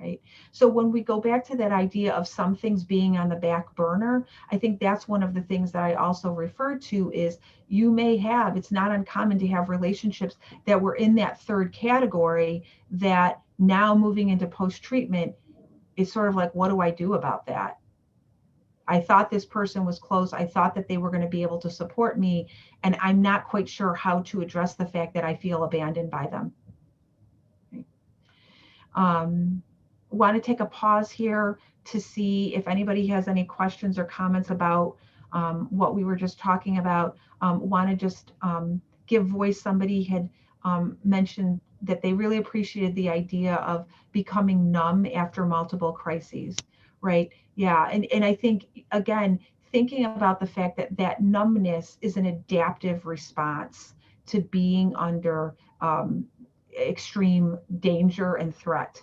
S1: Right. So when we go back to that idea of some things being on the back burner, I think that's one of the things that I also refer to is it's not uncommon to have relationships that were in that third category that now moving into post-treatment is sort of like, what do I do about that? I thought this person was close. I thought that they were going to be able to support me, and I'm not quite sure how to address the fact that I feel abandoned by them. Okay. Want to take a pause here to see if anybody has any questions or comments about what we were just talking about. Want to just give voice. Somebody had mentioned that they really appreciated the idea of becoming numb after multiple crises, right? Yeah, and I think, again, thinking about the fact that that numbness is an adaptive response to being under extreme danger and threat.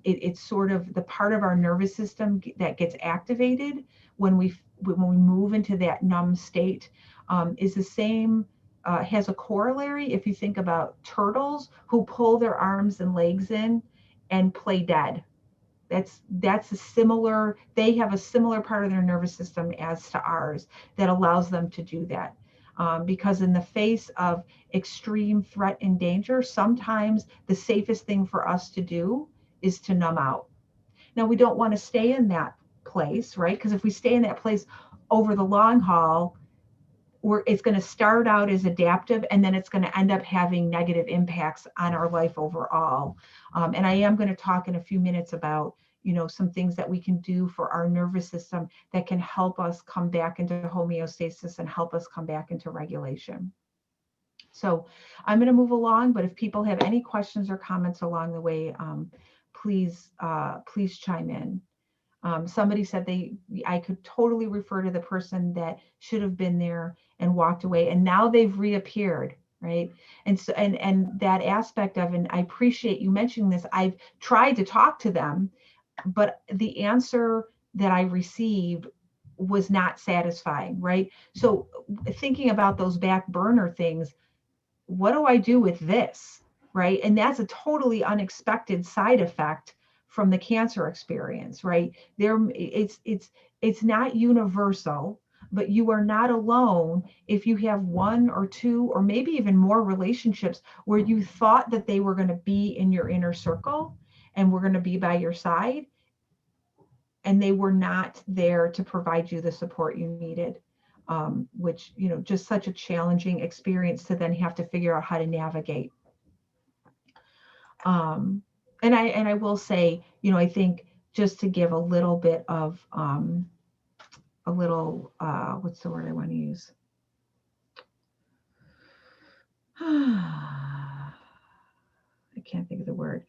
S1: It's sort of the part of our nervous system that gets activated when we move into that numb state, is the same, has a corollary. If you think about turtles who pull their arms and legs in and play dead, that's a similar, they have a similar part of their nervous system as to ours that allows them to do that. Because in the face of extreme threat and danger, sometimes the safest thing for us to do is to numb out. Now, we don't want to stay in that place, right? Because if we stay in that place over the long haul, it's going to start out as adaptive, and then it's going to end up having negative impacts on our life overall. And I am going to talk in a few minutes about, some things that we can do for our nervous system that can help us come back into homeostasis and help us come back into regulation. So I'm going to move along, but if people have any questions or comments along the way, please chime in. Somebody said I could totally refer to the person that should have been there and walked away, and now they've reappeared, right? And so, and that aspect of, and I appreciate you mentioning this, I've tried to talk to them, but the answer that I received was not satisfying, right? So thinking about those back burner things, what do I do with this, right? And that's a totally unexpected side effect from the cancer experience, right? It's not universal, but you are not alone if you have one or two or maybe even more relationships where you thought that they were going to be in your inner circle and were going to be by your side, and they were not there to provide you the support you needed. Which, just such a challenging experience to then have to figure out how to navigate. And I will say, I think just to give a little bit of, what's the word I want to use? I can't think of the word.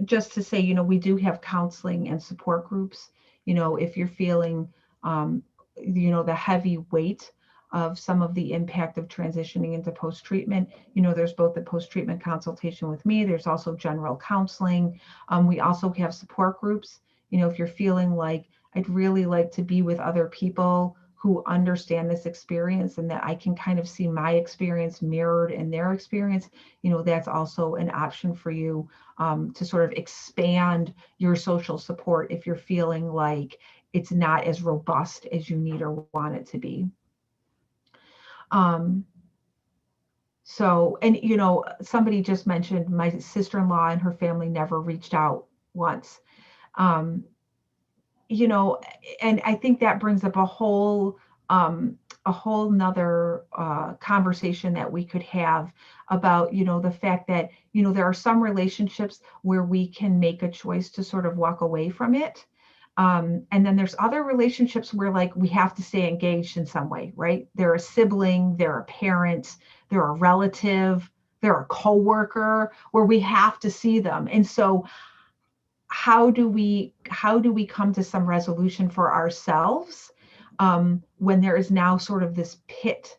S1: Just to say, we do have counseling and support groups. If you're feeling, the heavy weight of some of the impact of transitioning into post-treatment, there's both the post-treatment consultation with me, there's also general counseling. We also have support groups. If you're feeling like I'd really like to be with other people who understand this experience and that I can kind of see my experience mirrored in their experience, that's also an option for you to sort of expand your social support if you're feeling like it's not as robust as you need or want it to be. So, and somebody just mentioned my sister-in-law and her family never reached out once. And I think that brings up a whole nother conversation that we could have about, the fact that, there are some relationships where we can make a choice to sort of walk away from it. And then there's other relationships where like we have to stay engaged in some way, right? They're a sibling, they're a parent, they're a relative, they're a coworker, where we have to see them. And so how do we come to some resolution for ourselves when there is now sort of this pit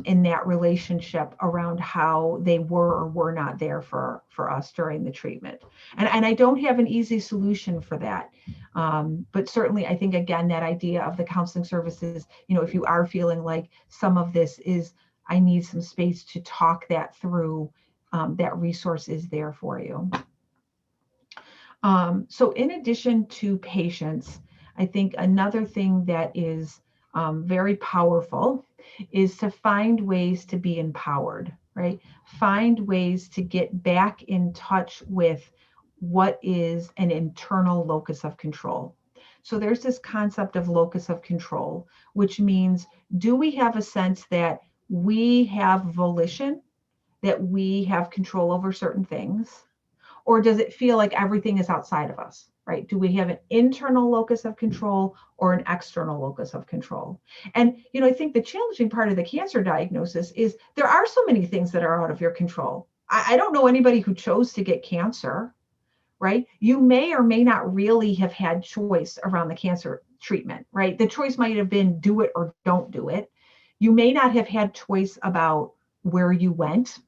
S1: in that relationship around how they were or were not there for us during the treatment? And I don't have an easy solution for that. But certainly I think, again, that idea of the counseling services, if you are feeling like some of this is, I need some space to talk that through, that resource is there for you. So in addition to patience, I think another thing that is very powerful is to find ways to be empowered, right? Find ways to get back in touch with what is an internal locus of control. So there's this concept of locus of control, which means, do we have a sense that we have volition, that we have control over certain things? Or does it feel like everything is outside of us, right? Do we have an internal locus of control or an external locus of control? And, I think the challenging part of the cancer diagnosis is there are so many things that are out of your control. I don't know anybody who chose to get cancer, right? You may or may not really have had choice around the cancer treatment, right? The choice might have been do it or don't do it. You may not have had choice about where you went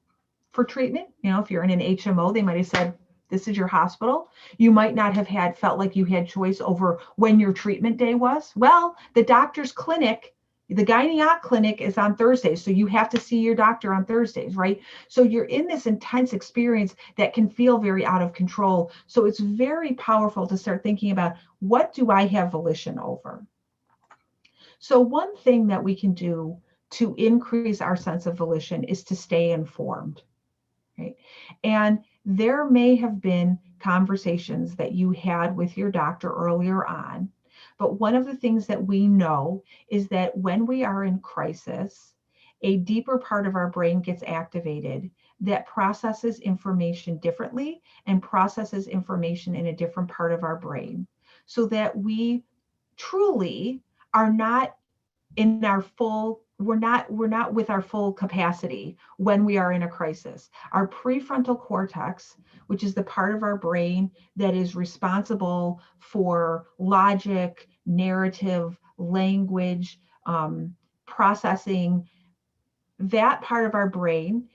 S1: for treatment. If you're in an HMO, they might have said, this is your hospital. You might not have felt like you had choice over when your treatment day was. Well, the doctor's clinic, the gynae clinic is on Thursdays, so you have to see your doctor on Thursdays, right? So you're in this intense experience that can feel very out of control. So it's very powerful to start thinking about, what do I have volition over? So one thing that we can do to increase our sense of volition is to stay informed, right? And there may have been conversations that you had with your doctor earlier on, but one of the things that we know is that when we are in crisis, a deeper part of our brain gets activated that processes information differently and processes information in a different part of our brain, so that we truly are not in our full, we're not with our full capacity when we are in a crisis. Our prefrontal cortex, which is the part of our brain that is responsible for logic, narrative, language, processing, that part of our brain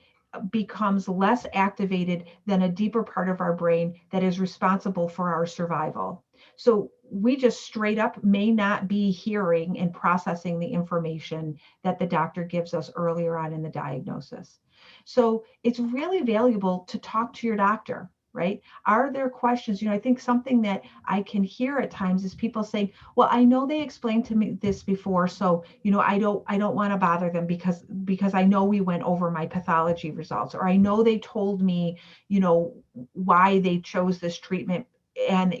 S1: becomes less activated than a deeper part of our brain that is responsible for our survival. So we just straight up may not be hearing and processing the information that the doctor gives us earlier on in the diagnosis. So it's really valuable to talk to your doctor, right? Are there questions? I think something that I can hear at times is people saying, well, I know they explained to me this before, so I don't want to bother them because I know we went over my pathology results, or I know they told me why they chose this treatment, and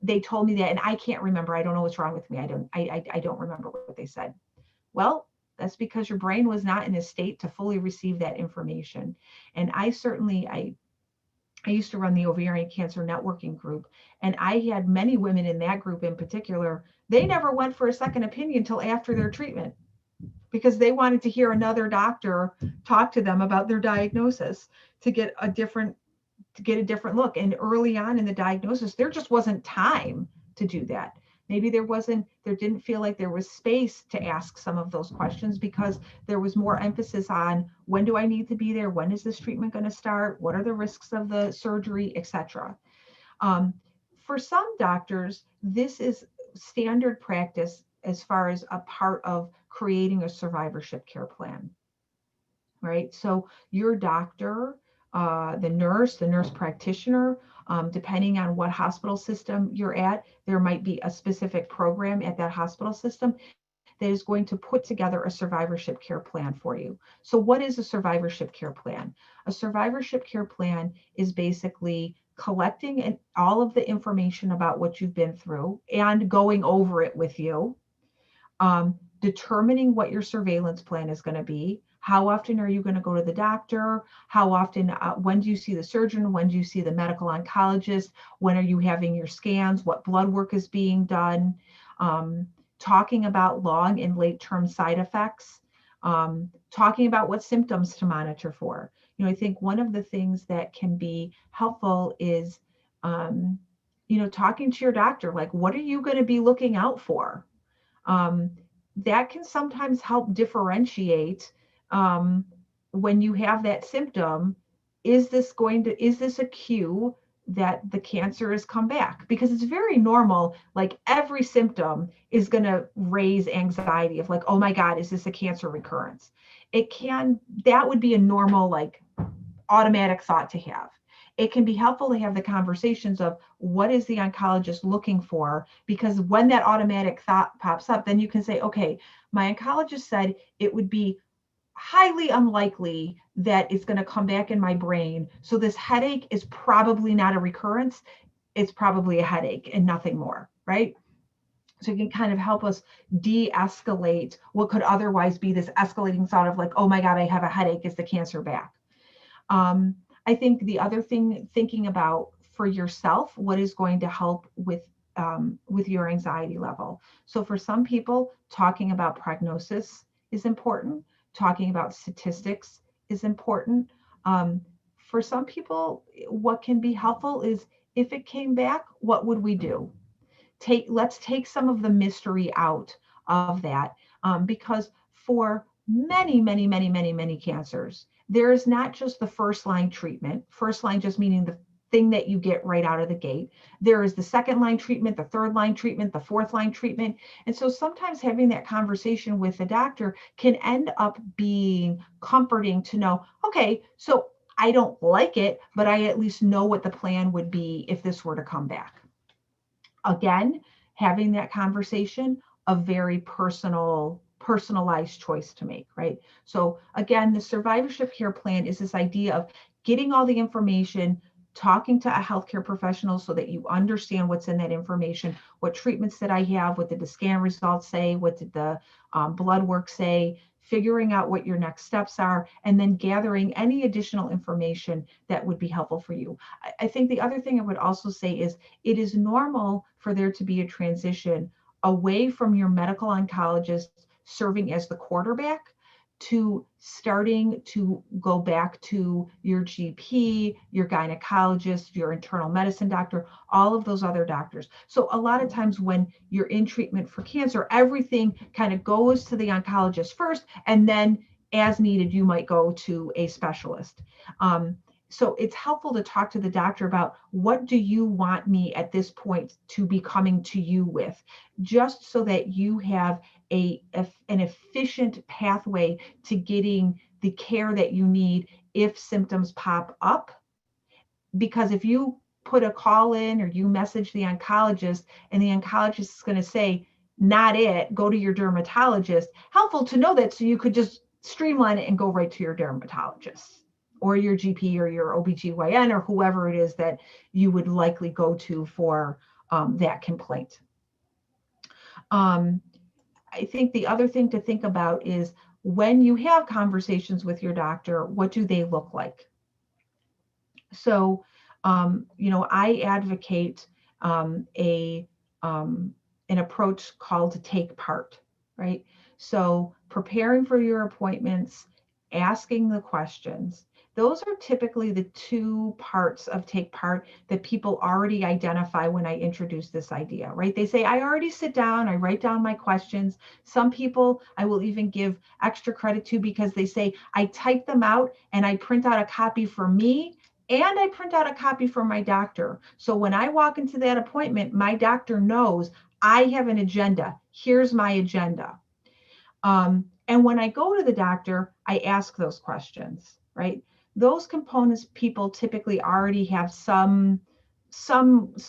S1: they told me that, and I can't remember. I don't know what's wrong with me. I don't remember what they said. Well, that's because your brain was not in a state to fully receive that information. And I used to run the ovarian cancer networking group, and I had many women in that group in particular. They never went for a second opinion until after their treatment, because they wanted to hear another doctor talk to them about their diagnosis to get a different look. And early on in the diagnosis, there just wasn't time to do that. Maybe there didn't feel like there was space to ask some of those questions, because there was more emphasis on, when do I need to be there? When is this treatment going to start? What are the risks of the surgery, etc. For some doctors, this is standard practice as far as a part of creating a survivorship care plan, right? So your doctor, the nurse practitioner, depending on what hospital system you're at, there might be a specific program at that hospital system that is going to put together a survivorship care plan for you. So what is a survivorship care plan? A survivorship care plan is basically collecting all of the information about what you've been through and going over it with you, determining what your surveillance plan is going to be. How often are you going to go to the doctor? How often, when do you see the surgeon? When do you see the medical oncologist? When are you having your scans? What blood work is being done? Talking about long and late term side effects, talking about what symptoms to monitor for. I think one of the things that can be helpful is, talking to your doctor, like, what are you going to be looking out for? That can sometimes help differentiate, when you have that symptom, is this a cue that the cancer has come back? Because it's very normal, like every symptom is going to raise anxiety of like, oh my God, is this a cancer recurrence? That would be a normal, like, automatic thought to have. It can be helpful to have the conversations of, what is the oncologist looking for? Because when that automatic thought pops up, then you can say, okay, my oncologist said it would be highly unlikely that it's going to come back in my brain. So this headache is probably not a recurrence. It's probably a headache and nothing more, right? So it can kind of help us de-escalate what could otherwise be this escalating thought of like, oh my God, I have a headache. Is the cancer back? I think the other thing, thinking about for yourself, what is going to help with your anxiety level. So for some people, talking about prognosis is important. Talking about statistics is important. For some people, what can be helpful is, if it came back, what would we do? Let's take some of the mystery out of that, because for many, many, many, many, many cancers, there is not just the first line treatment. First line just meaning the thing that you get right out of the gate. There is the second line treatment, the third line treatment, the fourth line treatment. And so sometimes having that conversation with the doctor can end up being comforting to know, okay, so I don't like it, but I at least know what the plan would be if this were to come back. Again, having that conversation, a very personalized choice to make, right? So again, the survivorship care plan is this idea of getting all the information, talking to a healthcare professional so that you understand what's in that information. What treatments did I have? What did the scan results say? What did the blood work say? figuring out what your next steps are, and then gathering any additional information that would be helpful for you. I think the other thing I would also say is it is normal for there to be a transition away from your medical oncologist serving as the quarterback to starting to go back to your GP, your gynecologist, your internal medicine doctor, all of those other doctors. So a lot of times when you're in treatment for cancer, everything kind of goes to the oncologist first, and then as needed, you might go to a specialist. So it's helpful to talk to the doctor about what do you want me at this point to be coming to you with, just so that you have an efficient pathway to getting the care that you need if symptoms pop up. Because if you put a call in or you message the oncologist and the oncologist is going to say, not it, go to your dermatologist, helpful to know that so you could just streamline it and go right to your dermatologist or your GP or your OBGYN or whoever it is that you would likely go to for that complaint. I think the other thing to think about is when you have conversations with your doctor, what do they look like? So, I advocate an approach called Take Part, right? So preparing for your appointments, asking the questions, those are typically the two parts of Take Part that people already identify when I introduce this idea, right? They say, I already sit down, I write down my questions. Some people I will even give extra credit to because they say, I type them out and I print out a copy for me and I print out a copy for my doctor. So when I walk into that appointment, my doctor knows I have an agenda. Here's my agenda. And when I go to the doctor, I ask those questions, right? Those components people typically already have some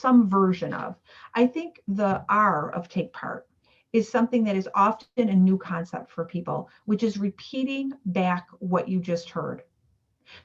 S1: version of. I think the R of Take Part is something that is often a new concept for people, which is repeating back what you just heard.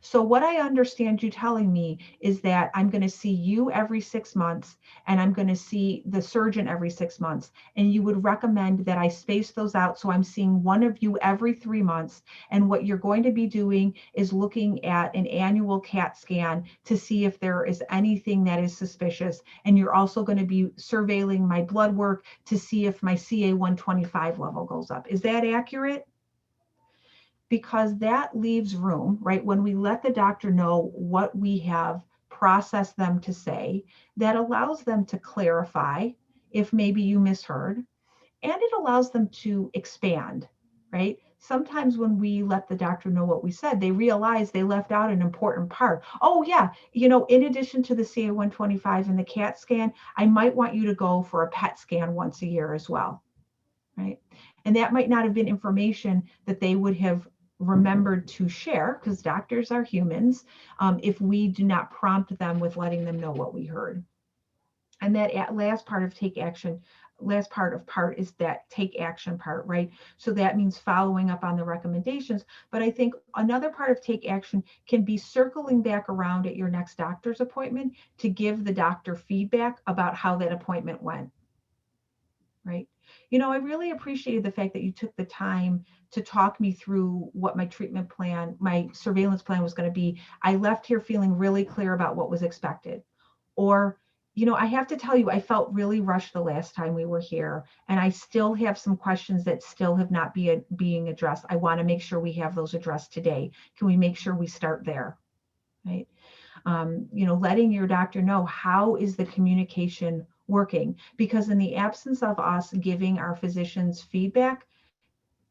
S1: So what I understand you telling me is that I'm going to see you every 6 months and I'm going to see the surgeon every 6 months. And you would recommend that I space those out. So I'm seeing one of you every 3 months. And what you're going to be doing is looking at an annual CAT scan to see if there is anything that is suspicious. And you're also going to be surveilling my blood work to see if my CA-125 level goes up. Is that accurate? Because that leaves room, right? When we let the doctor know what we have processed them to say, that allows them to clarify if maybe you misheard, and it allows them to expand, right? Sometimes when we let the doctor know what we said, they realize they left out an important part. Oh yeah, in addition to the CA-125 and the CAT scan, I might want you to go for a PET scan once a year as well, right? And that might not have been information that they would have remembered to share, because doctors are humans, if we do not prompt them with letting them know what we heard. And that last part of part is that take action part, right? So that means following up on the recommendations. But I think another part of take action can be circling back around at your next doctor's appointment to give the doctor feedback about how that appointment went, right? I really appreciated the fact that you took the time to talk me through what my treatment plan, my surveillance plan was going to be. I left here feeling really clear about what was expected. Or, I have to tell you, I felt really rushed the last time we were here, and I still have some questions that still have not being addressed. I want to make sure we have those addressed today. Can we make sure we start there, right? Letting your doctor know how is the communication working, because in the absence of us giving our physicians feedback,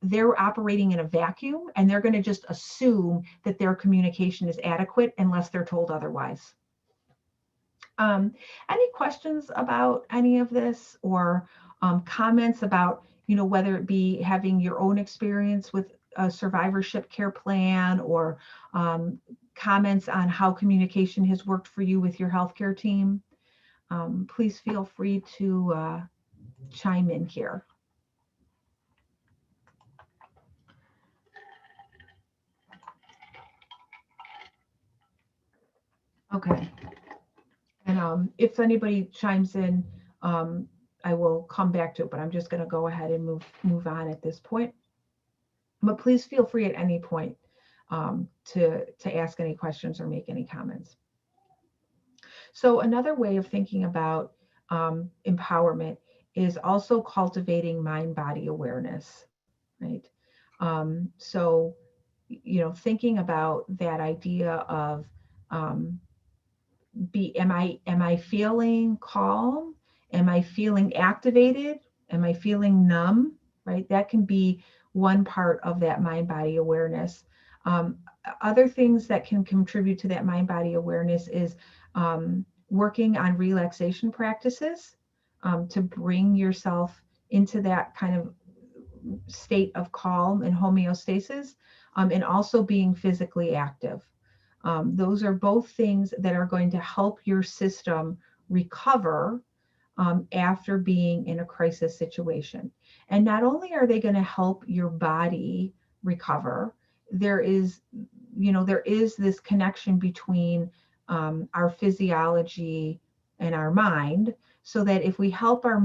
S1: they're operating in a vacuum and they're going to just assume that their communication is adequate unless they're told otherwise. Any questions about any of this, or comments about, whether it be having your own experience with a survivorship care plan, or comments on how communication has worked for you with your healthcare team? Please feel free to chime in here. Okay. And if anybody chimes in, I will come back to it, but I'm just going to go ahead and move on at this point. But please feel free at any point to ask any questions or make any comments. So another way of thinking about empowerment is also cultivating mind-body awareness, right? So, thinking about that idea of am I feeling calm? Am I feeling activated? Am I feeling numb? Right? That can be one part of that mind-body awareness. Other things that can contribute to that mind-body awareness is working on relaxation practices to bring yourself into that kind of state of calm and homeostasis, and also being physically active. Those are both things that are going to help your system recover after being in a crisis situation. And not only are they going to help your body recover, there is this connection between our physiology and our mind, so that if we help our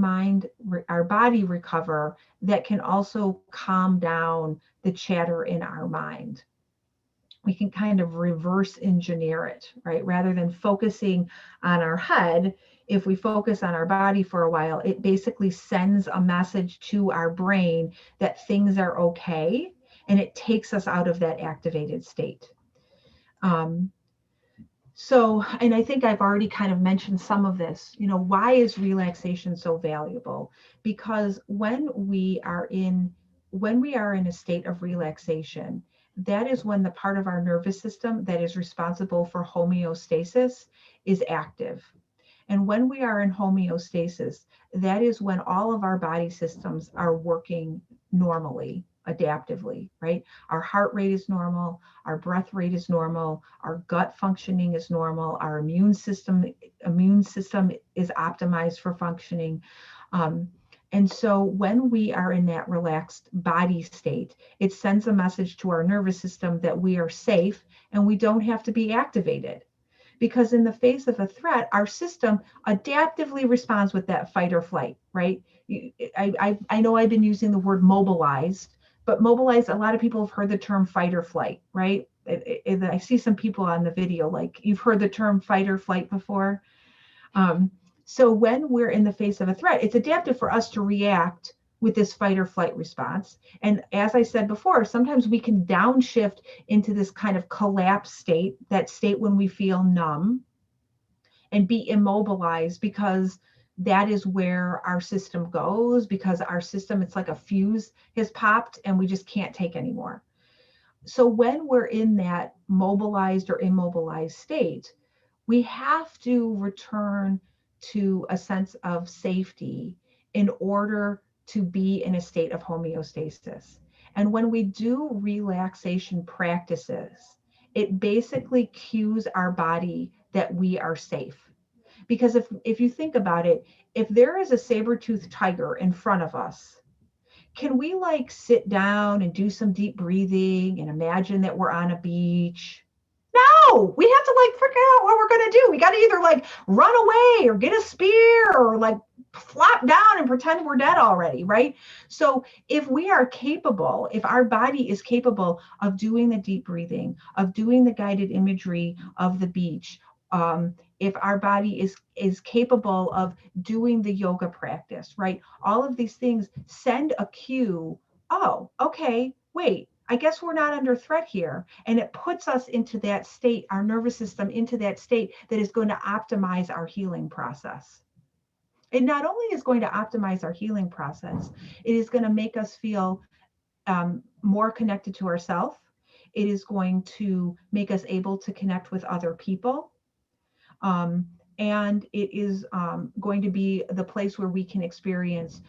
S1: body recover, that can also calm down the chatter in our mind. We can kind of reverse engineer it, right? Rather than focusing on our head, if we focus on our body for a while, it basically sends a message to our brain that things are okay, and it takes us out of that activated state. And I think I've already kind of mentioned some of this. Why is relaxation so valuable? Because when we are in a state of relaxation, that is when the part of our nervous system that is responsible for homeostasis is active. And when we are in homeostasis, that is when all of our body systems are working normally, adaptively, right? Our heart rate is normal, our breath rate is normal, our gut functioning is normal, our immune system is optimized for functioning. And so when we are in that relaxed body state, it sends a message to our nervous system that we are safe and we don't have to be activated. Because in the face of a threat, our system adaptively responds with that fight or flight, right? I know I've been using the word mobilized, but mobilized, a lot of people have heard the term fight or flight, right? I see some people on the video, like, you've heard the term fight or flight before. So when we're in the face of a threat, it's adaptive for us to react with this fight or flight response. And as I said before, sometimes we can downshift into this kind of collapse state, that state when we feel numb, and be immobilized, because that is where our system goes, because our system, it's like a fuse has popped and we just can't take anymore. So when we're in that mobilized or immobilized state, we have to return to a sense of safety in order to be in a state of homeostasis. And when we do relaxation practices, it basically cues our body that we are safe. Because if you think about it, if there is a saber-toothed tiger in front of us, can we like sit down and do some deep breathing and imagine that we're on a beach? No, we have to like figure out what we're going to do. We got to either like run away or get a spear or like flop down and pretend we're dead already, right? So if we are capable, if our body is capable of doing the deep breathing, of doing the guided imagery of the beach, if our body is capable of doing the yoga practice, right? All of these things send a cue. Oh, okay, wait, I guess we're not under threat here. And it puts us into that state, our nervous system into that state that is going to optimize our healing process. It not only is going to optimize our healing process, it is going to make us feel more connected to ourselves. It is going to make us able to connect with other people. And it is going to be the place where we can experience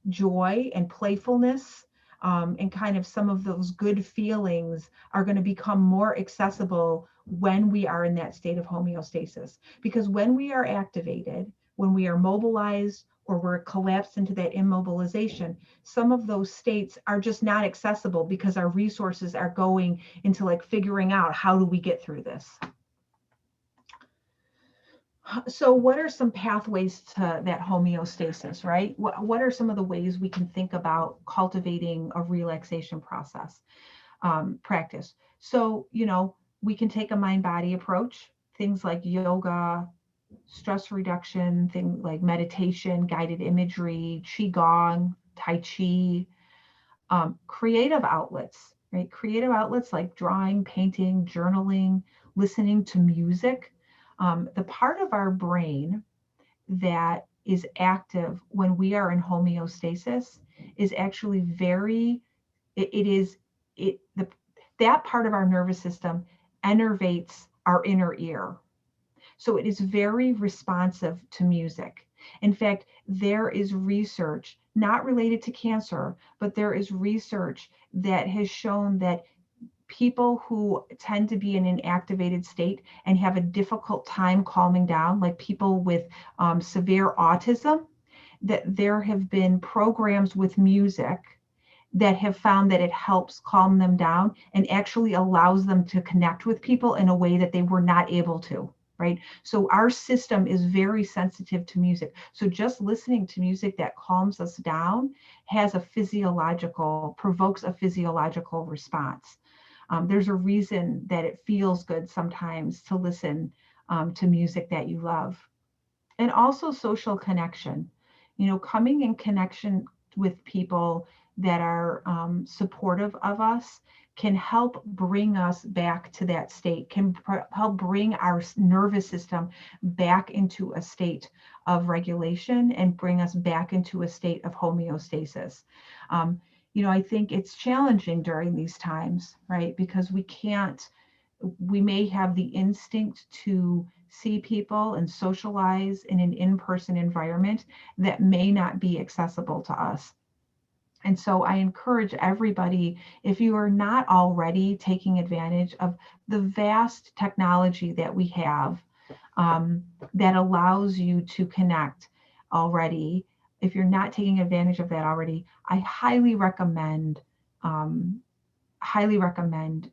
S1: joy and playfulness, and kind of some of those good feelings are going to become more accessible when we are in that state of homeostasis. Because when we are activated, when we are mobilized, or we're collapsed into that immobilization, some of those states are just not accessible because our resources are going into like figuring out, how do we get through this? So what are some pathways to that homeostasis, right? What are some of the ways we can think about cultivating a relaxation process, practice? So, we can take a mind-body approach, things like yoga, stress reduction, things like meditation, guided imagery, qigong, tai chi, creative outlets, right? Creative outlets like drawing, painting, journaling, listening to music. The part of our brain that is active when we are in homeostasis is actually very, it is, that part of our nervous system innervates our inner ear. So it is very responsive to music. In fact, there is research not related to cancer, but there is research that has shown that people who tend to be in an activated state and have a difficult time calming down, like people with severe autism, that there have been programs with music that have found that it helps calm them down and actually allows them to connect with people in a way that they were not able to. Right. So our system is very sensitive to music. So just listening to music that calms us down provokes a physiological response. There's a reason that it feels good sometimes to listen to music that you love. And also social connection, coming in connection with people that are supportive of us can help bring us back to that state, can help bring our nervous system back into a state of regulation and bring us back into a state of homeostasis. I think it's challenging during these times, right? Because we may have the instinct to see people and socialize in an in-person environment that may not be accessible to us. And so I encourage everybody, if you are not already taking advantage of the vast technology that we have, that allows you to connect already, if you're not taking advantage of that already, I um, highly recommend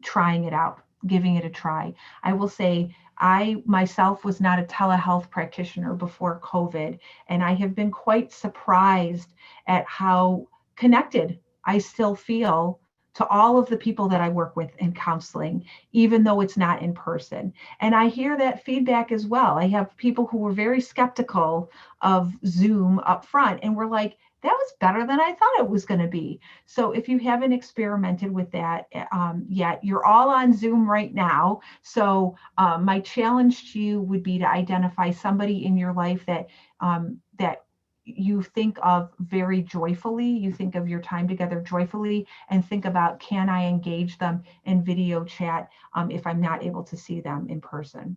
S1: trying it out, giving it a try. I will say I myself was not a telehealth practitioner before COVID, and I have been quite surprised at how connected I still feel to all of the people that I work with in counseling, even though it's not in person. And I hear that feedback as well. I have people who were very skeptical of Zoom up front and were like, that was better than I thought it was going to be. So if you haven't experimented with that yet, you're all on Zoom right now. So my challenge to you would be to identify somebody in your life that you think of very joyfully, you think of your time together joyfully, and think about, can I engage them in video chat if I'm not able to see them in person?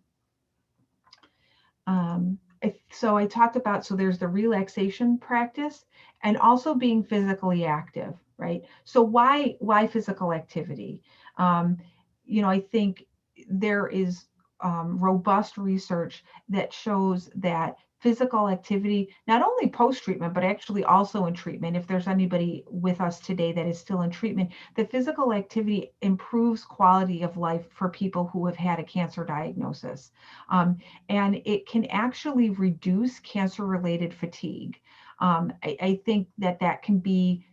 S1: So I talked about, so there's the relaxation practice and also being physically active, right? So why physical activity? I think there is robust research that shows that physical activity, not only post-treatment, but actually also in treatment, if there's anybody with us today that is still in treatment, the physical activity improves quality of life for people who have had a cancer diagnosis. And it can actually reduce cancer-related fatigue. I think that can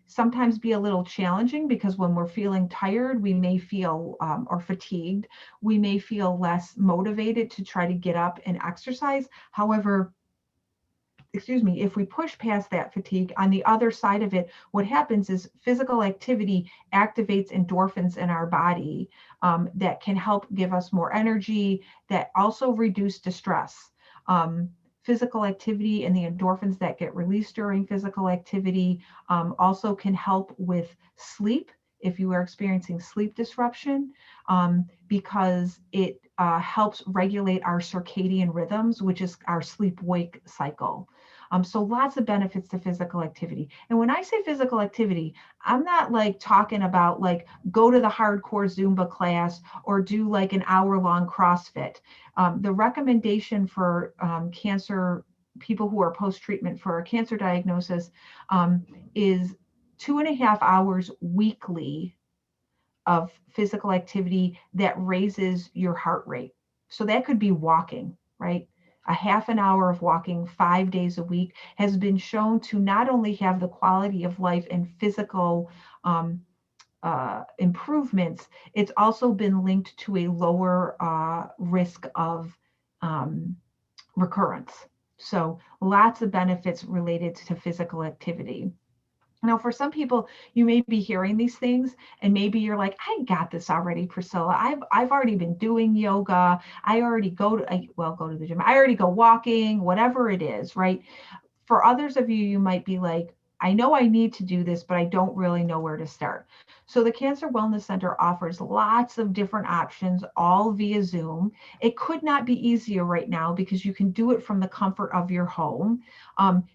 S1: sometimes be a little challenging because when we're feeling tired, we may feel, or fatigued, we may feel less motivated to try to get up and exercise. However, if we push past that fatigue, on the other side of it, what happens is physical activity activates endorphins in our body that can help give us more energy, that also reduce distress. Physical activity and the endorphins that get released during physical activity also can help with sleep if you are experiencing sleep disruption, because it helps regulate our circadian rhythms, which is our sleep-wake cycle. So lots of benefits to physical activity. And when I say physical activity, I'm not like talking about like go to the hardcore Zumba class or do like an hour-long CrossFit. The recommendation for cancer people who are post-treatment for a cancer diagnosis is 2.5 hours weekly of physical activity that raises your heart rate. So that could be walking, right? A half an hour of walking 5 days a week has been shown to not only have the quality of life and physical improvements, it's also been linked to a lower risk of recurrence. So lots of benefits related to physical activity. Now, for some people, you may be hearing these things and maybe you're like, I got this already, Priscilla. I've already been doing yoga. I already go to the gym. I already go walking, whatever it is, right? For others of you, you might be like, I know I need to do this, but I don't really know where to start. So the Cancer Wellness Center offers lots of different options, all via Zoom. It could not be easier right now because you can do it from the comfort of your home.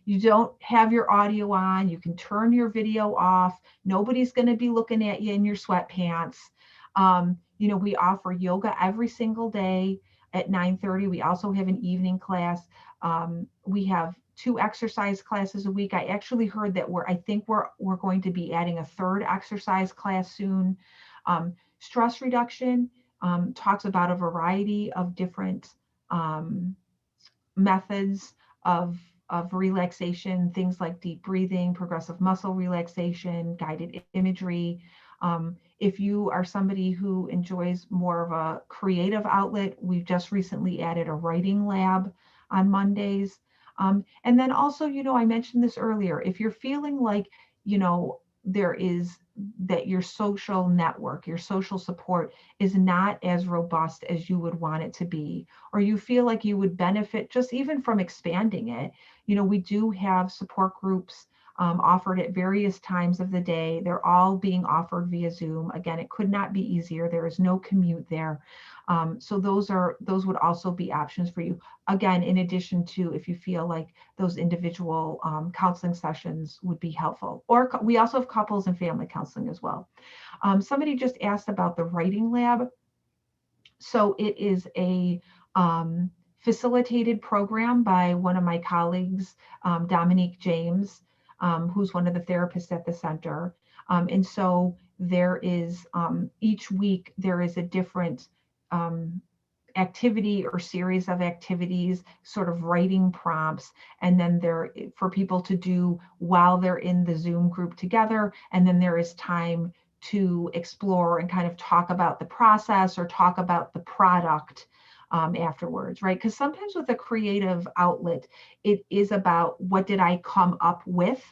S1: You don't have your audio on. You can turn your video off. Nobody's going to be looking at you in your sweatpants. We offer yoga every single day at 9:30. We also have an evening class. We have 2 exercise classes a week. I actually heard that we're going to be adding a 3rd exercise class soon. Stress reduction talks about a variety of different methods of relaxation, things like deep breathing, progressive muscle relaxation, guided imagery. If you are somebody who enjoys more of a creative outlet, we've just recently added a writing lab on Mondays. And then also, I mentioned this earlier, if you're feeling like, there is that your social network, your social support is not as robust as you would want it to be, or you feel like you would benefit just even from expanding it, we do have support groups offered at various times of the day. They're all being offered via Zoom. Again, it could not be easier. There is no commute there. So those would also be options for you. Again, in addition to if you feel like those individual counseling sessions would be helpful. Or we also have couples and family counseling as well. Somebody just asked about the writing lab. So it is a facilitated program by one of my colleagues, Dominique James, who's one of the therapists at the center. And so there is, each week, there is a different activity or series of activities, sort of writing prompts, and then there for people to do while they're in the Zoom group together. And then there is time to explore and kind of talk about the process or talk about the product afterwards, right? Because sometimes with a creative outlet, it is about what did I come up with?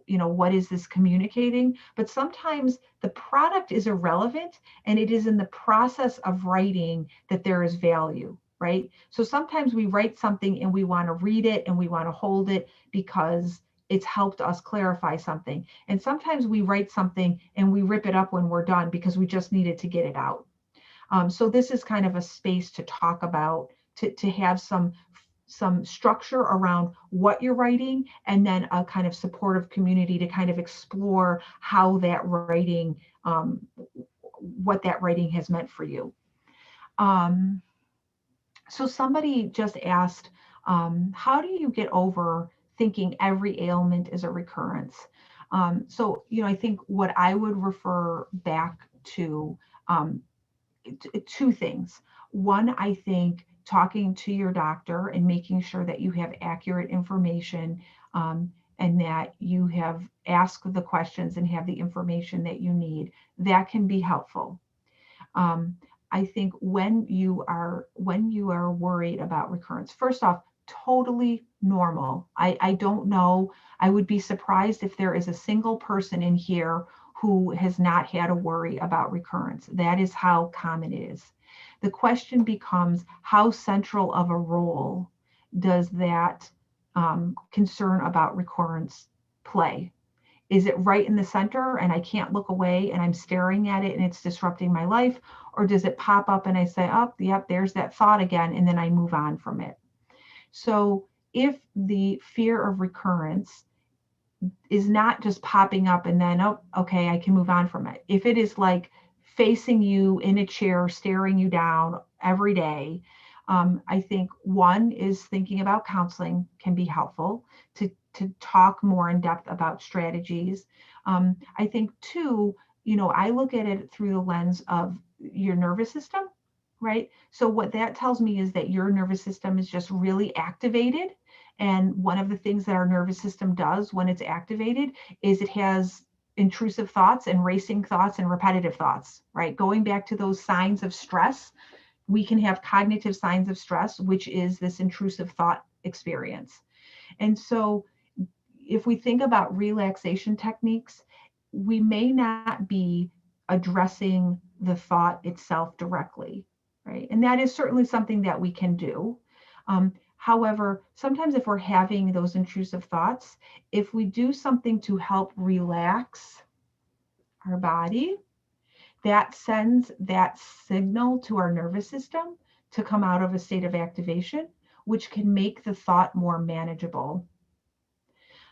S1: What is this communicating? But sometimes the product is irrelevant, and it is in the process of writing that there is value, right? So sometimes we write something and we want to read it and we want to hold it because it's helped us clarify something. And sometimes we write something and we rip it up when we're done because we just needed to get it out. So this is kind of a space to talk about, to have some structure around what you're writing, and then a kind of supportive community to kind of explore how that writing, what that writing has meant for you. So somebody just asked, how do you get over thinking every ailment is a recurrence? So, I think what I would refer back to 2 things. One, I think talking to your doctor and making sure that you have accurate information, and that you have asked the questions and have the information that you need, that can be helpful. I think when you are worried about recurrence, first off, totally normal. I don't know. I would be surprised if there is a single person in here who has not had a worry about recurrence. That is how common it is. The question becomes, how central of a role does that concern about recurrence play? Is it right in the center and I can't look away and I'm staring at it and it's disrupting my life? Or does it pop up and I say, oh, yep, there's that thought again, and then I move on from it? So if the fear of recurrence is not just popping up and then, oh, okay, I can move on from it. If it is like facing you in a chair, staring you down every day, I think one is thinking about counseling can be helpful to talk more in depth about strategies. I think 2, I look at it through the lens of your nervous system. right? So what that tells me is that your nervous system is just really activated. And one of the things that our nervous system does when it's activated is it has intrusive thoughts and racing thoughts and repetitive thoughts, right? Going back to those signs of stress, we can have cognitive signs of stress, which is this intrusive thought experience. And so if we think about relaxation techniques, we may not be addressing the thought itself directly, right? And that is certainly something that we can do. However, sometimes if we're having those intrusive thoughts, if we do something to help relax our body, that sends that signal to our nervous system to come out of a state of activation, which can make the thought more manageable.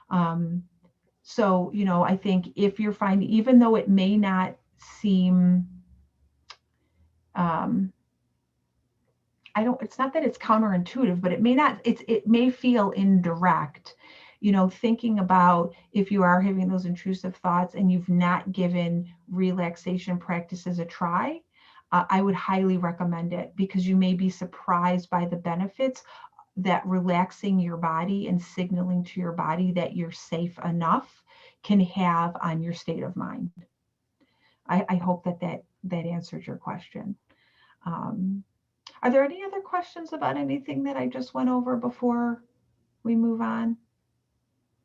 S1: Um, so, I think if you're finding, even though it may not seem, um, it's not that it's counterintuitive, but it may feel indirect, thinking about if you are having those intrusive thoughts and you've not given relaxation practices a try, I would highly recommend it, because you may be surprised by the benefits that relaxing your body and signaling to your body that you're safe enough can have on your state of mind. I hope that answered your question. Are there any other questions about anything that I just went over before we move on?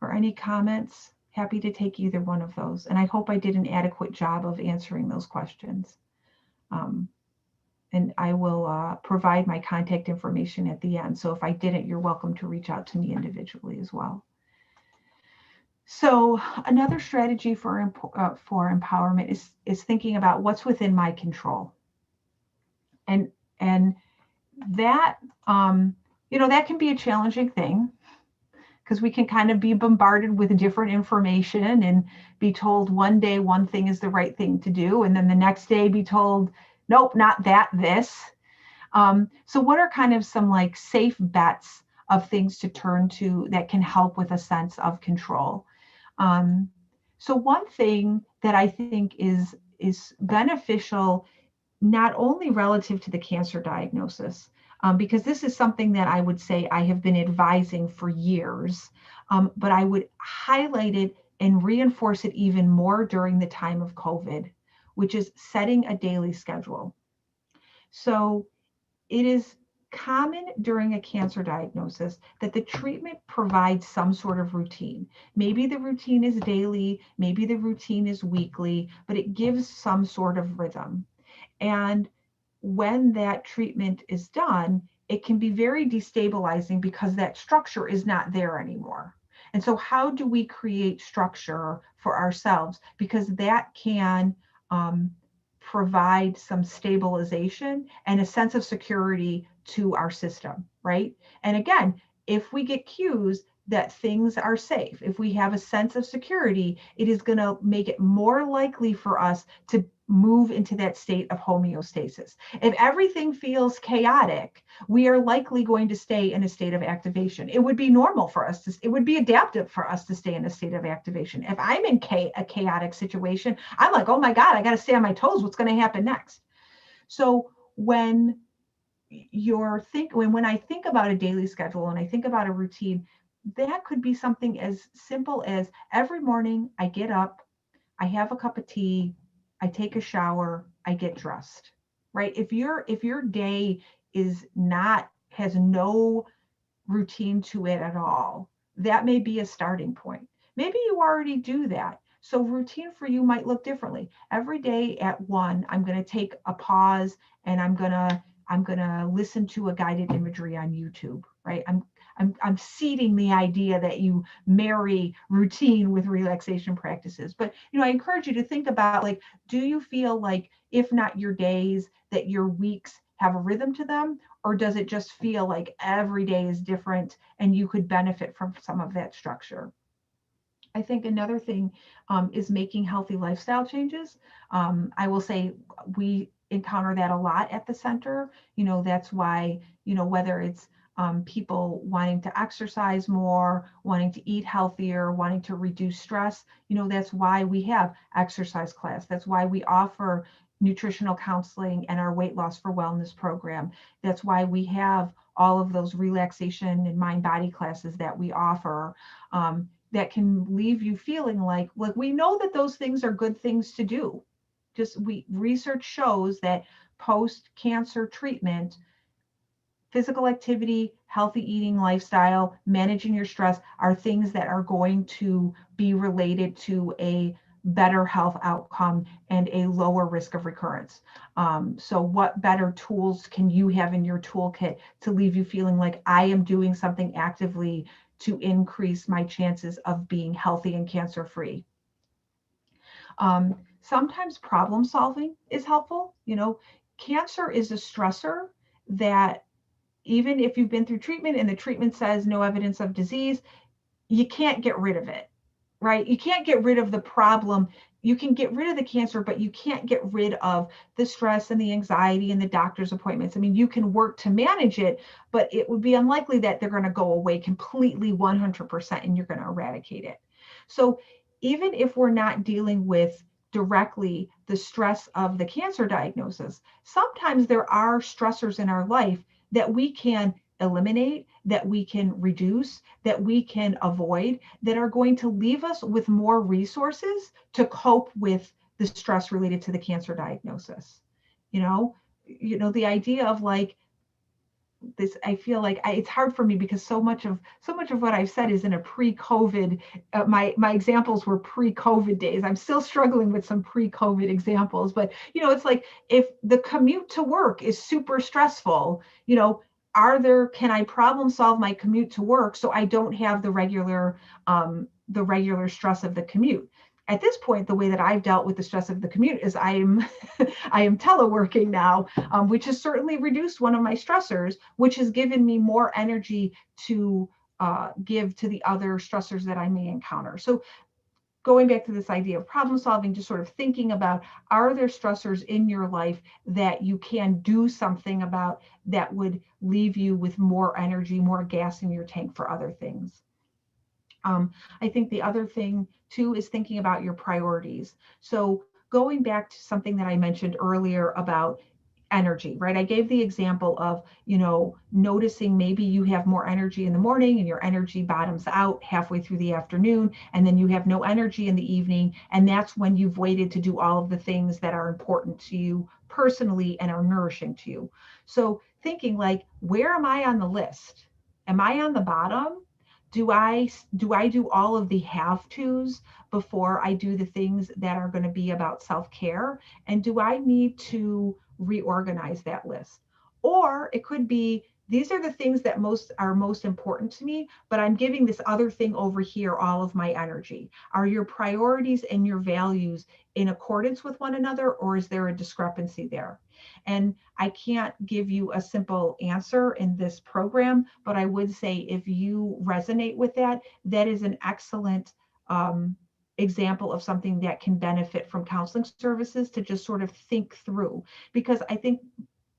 S1: Or any comments? Happy to take either one of those. And I hope I did an adequate job of answering those questions. And I will provide my contact information at the end. So if I didn't, you're welcome to reach out to me individually as well. So another strategy for empowerment is thinking about what's within my control. And that, that can be a challenging thing, because we can kind of be bombarded with different information and be told one day one thing is the right thing to do, and then the next day be told, nope, not that, this. So what are kind of some like safe bets of things to turn to that can help with a sense of control? So one thing that I think is beneficial, not only relative to the cancer diagnosis, because this is something that I would say I have been advising for years, but I would highlight it and reinforce it even more during the time of COVID, which is setting a daily schedule. So it is common during a cancer diagnosis that the treatment provides some sort of routine. Maybe the routine is daily, maybe the routine is weekly, but it gives some sort of rhythm. And when that treatment is done, it can be very destabilizing because that structure is not there anymore. And so how do we create structure for ourselves? Because that can provide some stabilization and a sense of security to our system, right? And again, if we get cues that things are safe, if we have a sense of security, it is going to make it more likely for us to move into that state of homeostasis. If everything feels chaotic, we are likely going to stay in a state of activation. It would be normal for us it would be adaptive for us to stay in a state of activation. If I'm in a chaotic situation, I'm like, oh my God, I got to stay on my toes. What's going to happen next? So when I think about a daily schedule and I think about a routine, that could be something as simple as every morning I get up, I have a cup of tea, I take a shower, I get dressed, right? If your day has no routine to it at all, that may be a starting point. Maybe you already do that. So routine for you might look differently. Every day at 1, I'm going to take a pause and I'm going to listen to a guided imagery on YouTube, right? I'm seeding the idea that you marry routine with relaxation practices. But, I encourage you to think about, like, do you feel like, if not your days, that your weeks have a rhythm to them? Or does it just feel like every day is different and you could benefit from some of that structure? I think another thing is making healthy lifestyle changes. I will say we encounter that a lot at the center. That's why, whether it's people wanting to exercise more, wanting to eat healthier, wanting to reduce stress, that's why we have exercise class. That's why we offer nutritional counseling and our weight loss for wellness program. That's why we have all of those relaxation and mind body classes that we offer, that can leave you feeling like we know that those things are good things to do. Research shows that post-cancer treatment, physical activity, healthy eating lifestyle, managing your stress are things that are going to be related to a better health outcome and a lower risk of recurrence. So what better tools can you have in your toolkit to leave you feeling like I am doing something actively to increase my chances of being healthy and cancer-free? Sometimes problem solving is helpful. Cancer is a stressor that even if you've been through treatment and the treatment says no evidence of disease, you can't get rid of it, right? You can't get rid of the problem. You can get rid of the cancer, but you can't get rid of the stress and the anxiety and the doctor's appointments. I mean, you can work to manage it, but it would be unlikely that they're going to go away completely 100% and you're going to eradicate it. So even if we're not dealing with directly the stress of the cancer diagnosis, sometimes there are stressors in our life that we can eliminate, that we can reduce, that we can avoid, that are going to leave us with more resources to cope with the stress related to the cancer diagnosis. The idea of this, I feel like it's hard for me because so much of what I've said is in a pre-COVID. My examples were pre-COVID days. I'm still struggling with some pre-COVID examples, but it's like if the commute to work is super stressful, can I problem solve my commute to work so I don't have the regular stress of the commute? At this point, the way that I've dealt with the stress of the commute is I am teleworking now, which has certainly reduced one of my stressors, which has given me more energy to give to the other stressors that I may encounter. So going back to this idea of problem solving, just sort of thinking about, are there stressors in your life that you can do something about that would leave you with more energy, more gas in your tank for other things? I think the other thing too is thinking about your priorities. So going back to something that I mentioned earlier about energy, right? I gave the example of, noticing maybe you have more energy in the morning and your energy bottoms out halfway through the afternoon, and then you have no energy in the evening. And that's when you've waited to do all of the things that are important to you personally and are nourishing to you. So thinking where am I on the list? Am I on the bottom? Do I do all of the have tos before I do the things that are going to be about self-care? And do I need to reorganize that list? Or it could be, these are the things that are most important to me, but I'm giving this other thing over here all of my energy. Are your priorities and your values in accordance with one another, or is there a discrepancy there? And I can't give you a simple answer in this program, but I would say if you resonate with that, that is an excellent example of something that can benefit from counseling services to just sort of think through. Because I think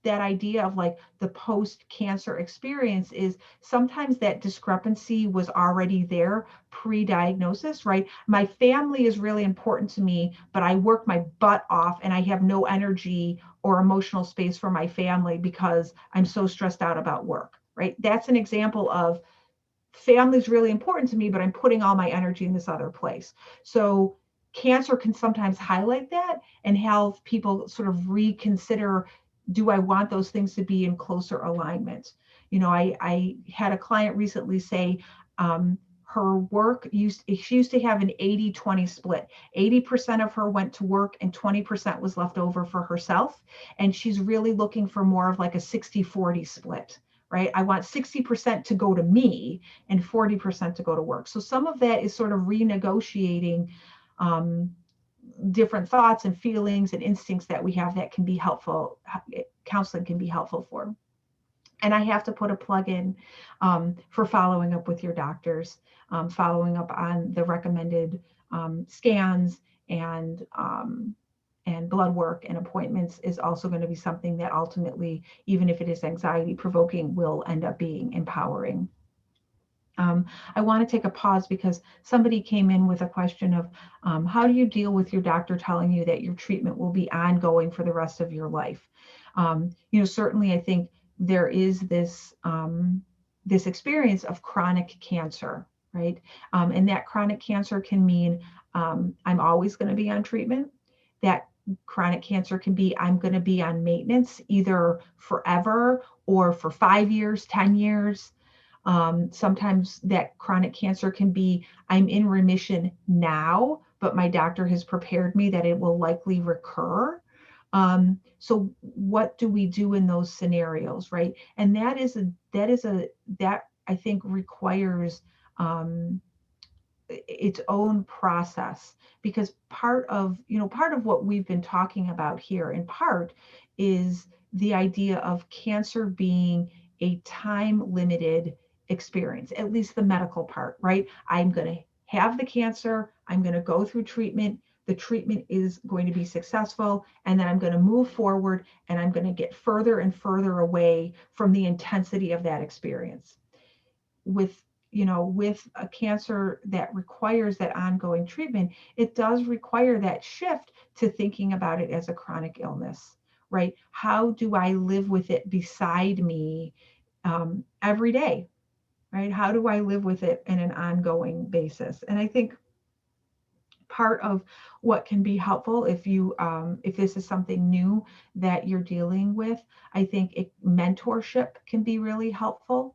S1: that idea of the post-cancer experience is sometimes that discrepancy was already there pre-diagnosis, right? My family is really important to me, but I work my butt off and I have no energy or emotional space for my family because I'm so stressed out about work, right? That's an example of family is really important to me, but I'm putting all my energy in this other place. So cancer can sometimes highlight that and have people sort of reconsider, do I want those things to be in closer alignment? I had a client recently say her work she used to have an 80-20 split. 80% of her went to work and 20% was left over for herself. And she's really looking for more of a 60-40 split, right? I want 60% to go to me and 40% to go to work. So some of that is sort of renegotiating different thoughts and feelings and instincts that we have that can be helpful. Counseling can be helpful for. And I have to put a plug in for following up with your doctors, following up on the recommended scans and blood work and appointments is also going to be something that ultimately, even if it is anxiety provoking, will end up being empowering. I want to take a pause because somebody came in with a question of how do you deal with your doctor telling you that your treatment will be ongoing for the rest of your life? Certainly I think there is this experience of chronic cancer, right? And that chronic cancer can mean I'm always going to be on treatment. That chronic cancer can be I'm going to be on maintenance either forever or for 5 years, 10 years. Sometimes that chronic cancer can be I'm in remission now, but my doctor has prepared me that it will likely recur. So what do we do in those scenarios, right? And that I think requires its own process, because part of what we've been talking about here in part is the idea of cancer being a time limited experience, at least the medical part, right? I'm going to have the cancer, I'm going to go through treatment, the treatment is going to be successful, and then I'm going to move forward and I'm going to get further and further away from the intensity of that experience. With a cancer that requires that ongoing treatment, it does require that shift to thinking about it as a chronic illness, right? How do I live with it beside me every day, right? How do I live with it in an ongoing basis? And I think part of what can be helpful if this is something new that you're dealing with, I think mentorship can be really helpful.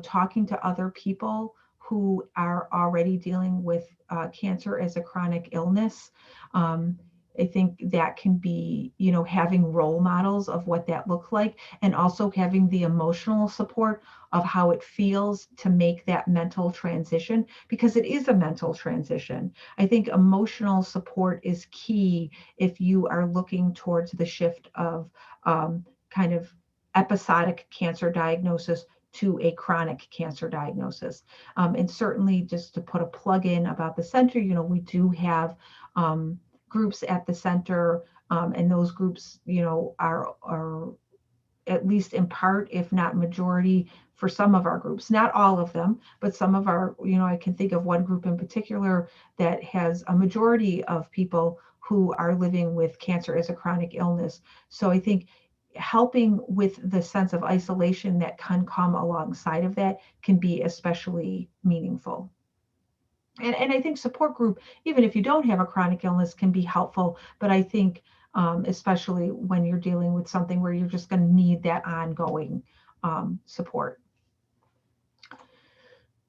S1: Talking to other people who are already dealing with cancer as a chronic illness. I think that can be, having role models of what that looks like, and also having the emotional support of how it feels to make that mental transition, because it is a mental transition. I think emotional support is key if you are looking towards the shift of kind of episodic cancer diagnosis to a chronic cancer diagnosis. And certainly, just to put a plug in about the center, we do have groups at the center, and those groups, are at least in part, if not majority, for some of our groups, not all of them, but some of our, I can think of one group in particular that has a majority of people who are living with cancer as a chronic illness. So I think helping with the sense of isolation that can come alongside of that can be especially meaningful. And I think support group, even if you don't have a chronic illness, can be helpful. But I think especially when you're dealing with something where you're just going to need that ongoing support.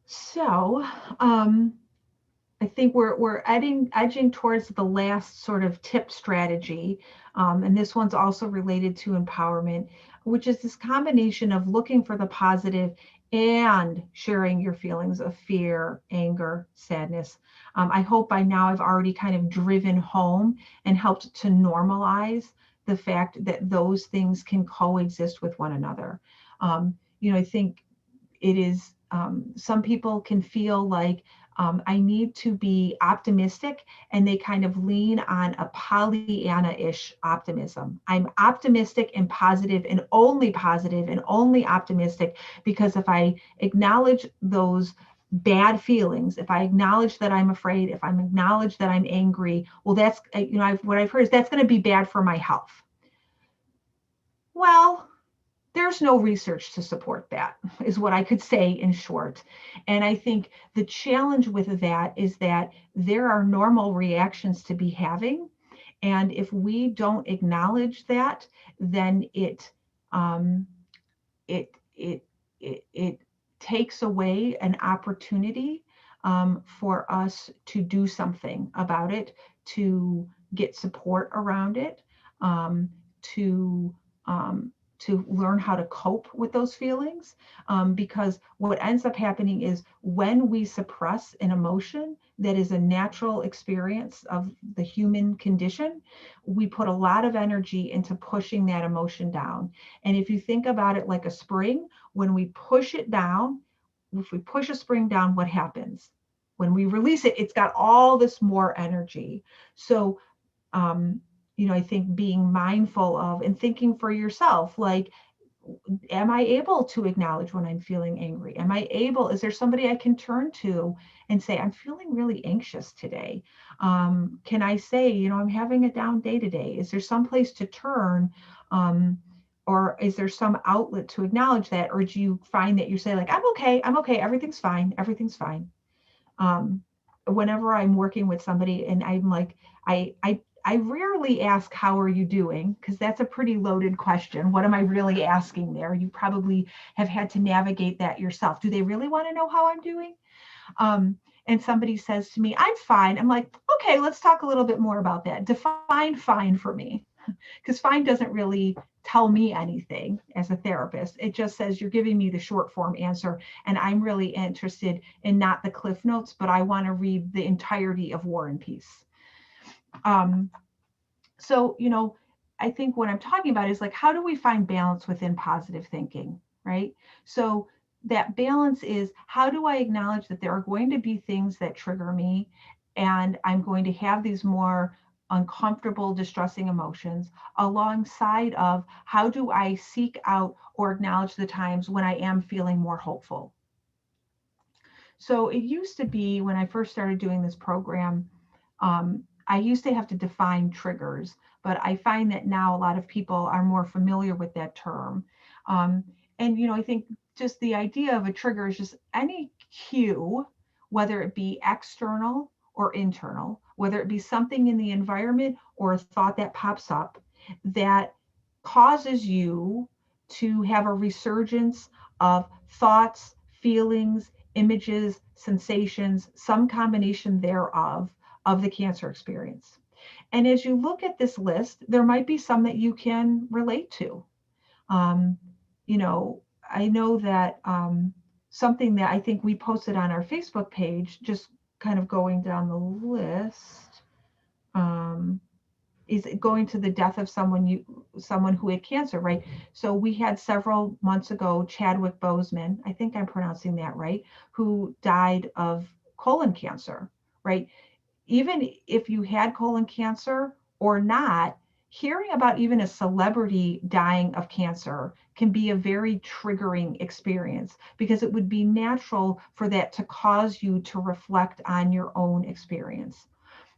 S1: So I think we're edging towards the last sort of tip strategy. And this one's also related to empowerment, which is this combination of looking for the positive and sharing your feelings of fear, anger, sadness. I hope by now I've already kind of driven home and helped to normalize the fact that those things can coexist with one another. I think it is, some people can feel like I need to be optimistic, and they kind of lean on a Pollyanna-ish optimism. I'm optimistic and positive and only optimistic, because if I acknowledge those bad feelings, if I acknowledge that I'm afraid, if I acknowledge that I'm angry, well, that's, what I've heard is that's going to be bad for my health. Well, there's no research to support that, is what I could say in short. And I think the challenge with that is that there are normal reactions to be having. And if we don't acknowledge that, then it takes away an opportunity for us to do something about it, to get support around it, to learn how to cope with those feelings. Because what ends up happening is when we suppress an emotion that is a natural experience of the human condition, we put a lot of energy into pushing that emotion down. And if you think about it like a spring, when we push it down, if we push a spring down, what happens? When we release it, it's got all this more energy. So, I think being mindful of and thinking for yourself, like, am I able to acknowledge when I'm feeling angry? Is there somebody I can turn to and say, I'm feeling really anxious today? Can I say, I'm having a down day today? Is there some place to turn? Or is there some outlet to acknowledge that? Or do you find that you say like, I'm okay, everything's fine, everything's fine. Whenever I'm working with somebody and I'm like, I rarely ask, how are you doing? Because that's a pretty loaded question. What am I really asking there? You probably have had to navigate that yourself. Do they really want to know how I'm doing? And somebody says to me, I'm fine. I'm like, okay, let's talk a little bit more about that. Define fine for me. Because fine doesn't really tell me anything as a therapist. It just says you're giving me the short form answer. And I'm really interested in not the cliff notes, but I want to read the entirety of War and Peace. So, I think what I'm talking about is like, how do we find balance within positive thinking, right? So that balance is, how do I acknowledge that there are going to be things that trigger me, and I'm going to have these more uncomfortable, distressing emotions, alongside of how do I seek out or acknowledge the times when I am feeling more hopeful. So it used to be, when I first started doing this program, I used to have to define triggers, but I find that now a lot of people are more familiar with that term. And I think just the idea of a trigger is just any cue, whether it be external or internal, whether it be something in the environment or a thought that pops up that causes you to have a resurgence of thoughts, feelings, images, sensations, some combination thereof of the cancer experience. And as you look at this list, there might be some that you can relate to. I know that something that I think we posted on our Facebook page, just kind of going down the list, is going to the death of someone who had cancer, right? So we had several months ago, Chadwick Boseman, I think I'm pronouncing that right, who died of colon cancer, right? Even if you had colon cancer or not, hearing about even a celebrity dying of cancer can be a very triggering experience, because it would be natural for that to cause you to reflect on your own experience.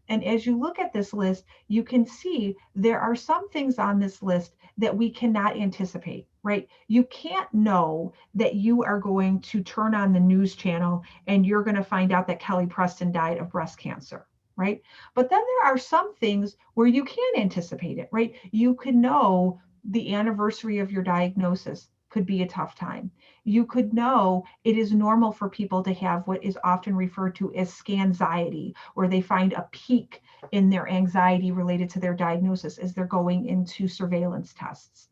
S1: And as you look at this list, you can see there are some things on this list that we cannot anticipate, right? You can't know that you are going to turn on the news channel and you're going to find out that Kelly Preston died of breast cancer, right? But then there are some things where you can anticipate it, right? You could know the anniversary of your diagnosis could be a tough time. You could know it is normal for people to have what is often referred to as scanxiety, where they find a peak in their anxiety related to their diagnosis as they're going into surveillance tests.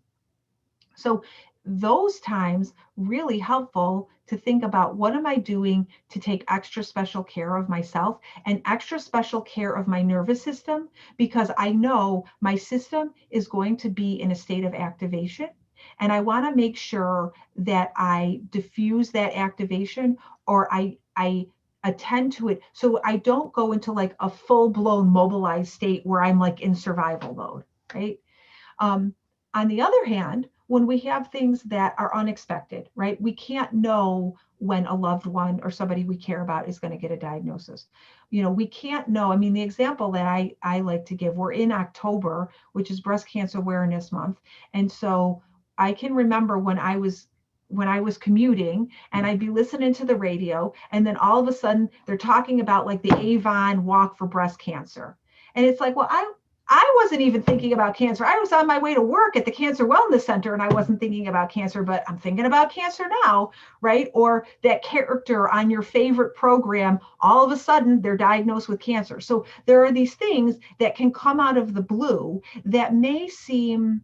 S1: So those times really helpful to think about, what am I doing to take extra special care of myself and extra special care of my nervous system, because I know my system is going to be in a state of activation. And I want to make sure that I diffuse that activation, or I attend to it, so I don't go into like a full-blown mobilized state where I'm like in survival mode, right? On the other hand, when we have things that are unexpected, right? We can't know when a loved one or somebody we care about is going to get a diagnosis. We can't know. I mean, the example that I like to give, we're in October, which is Breast Cancer Awareness Month. And so I can remember when I was commuting and I'd be listening to the radio, and then all of a sudden they're talking about like the Avon Walk for Breast Cancer. And it's like, well, I wasn't even thinking about cancer. I was on my way to work at the Cancer Wellness Center and I wasn't thinking about cancer, but I'm thinking about cancer now, right? Or that character on your favorite program, all of a sudden they're diagnosed with cancer. So there are these things that can come out of the blue that may seem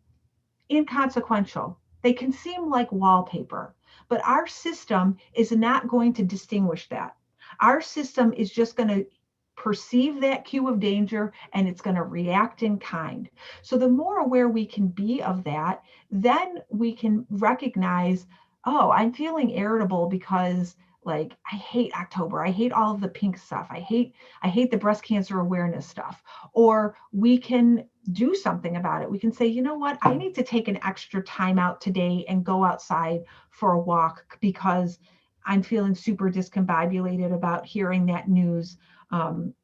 S1: inconsequential. They can seem like wallpaper, but our system is not going to distinguish that. Our system is just going to perceive that cue of danger and it's going to react in kind. So the more aware we can be of that, then we can recognize, oh, I'm feeling irritable because like I hate October. I hate all of the pink stuff. I hate the breast cancer awareness stuff. Or we can do something about it. We can say, you know what, I need to take an extra time out today and go outside for a walk because I'm feeling super discombobulated about hearing that news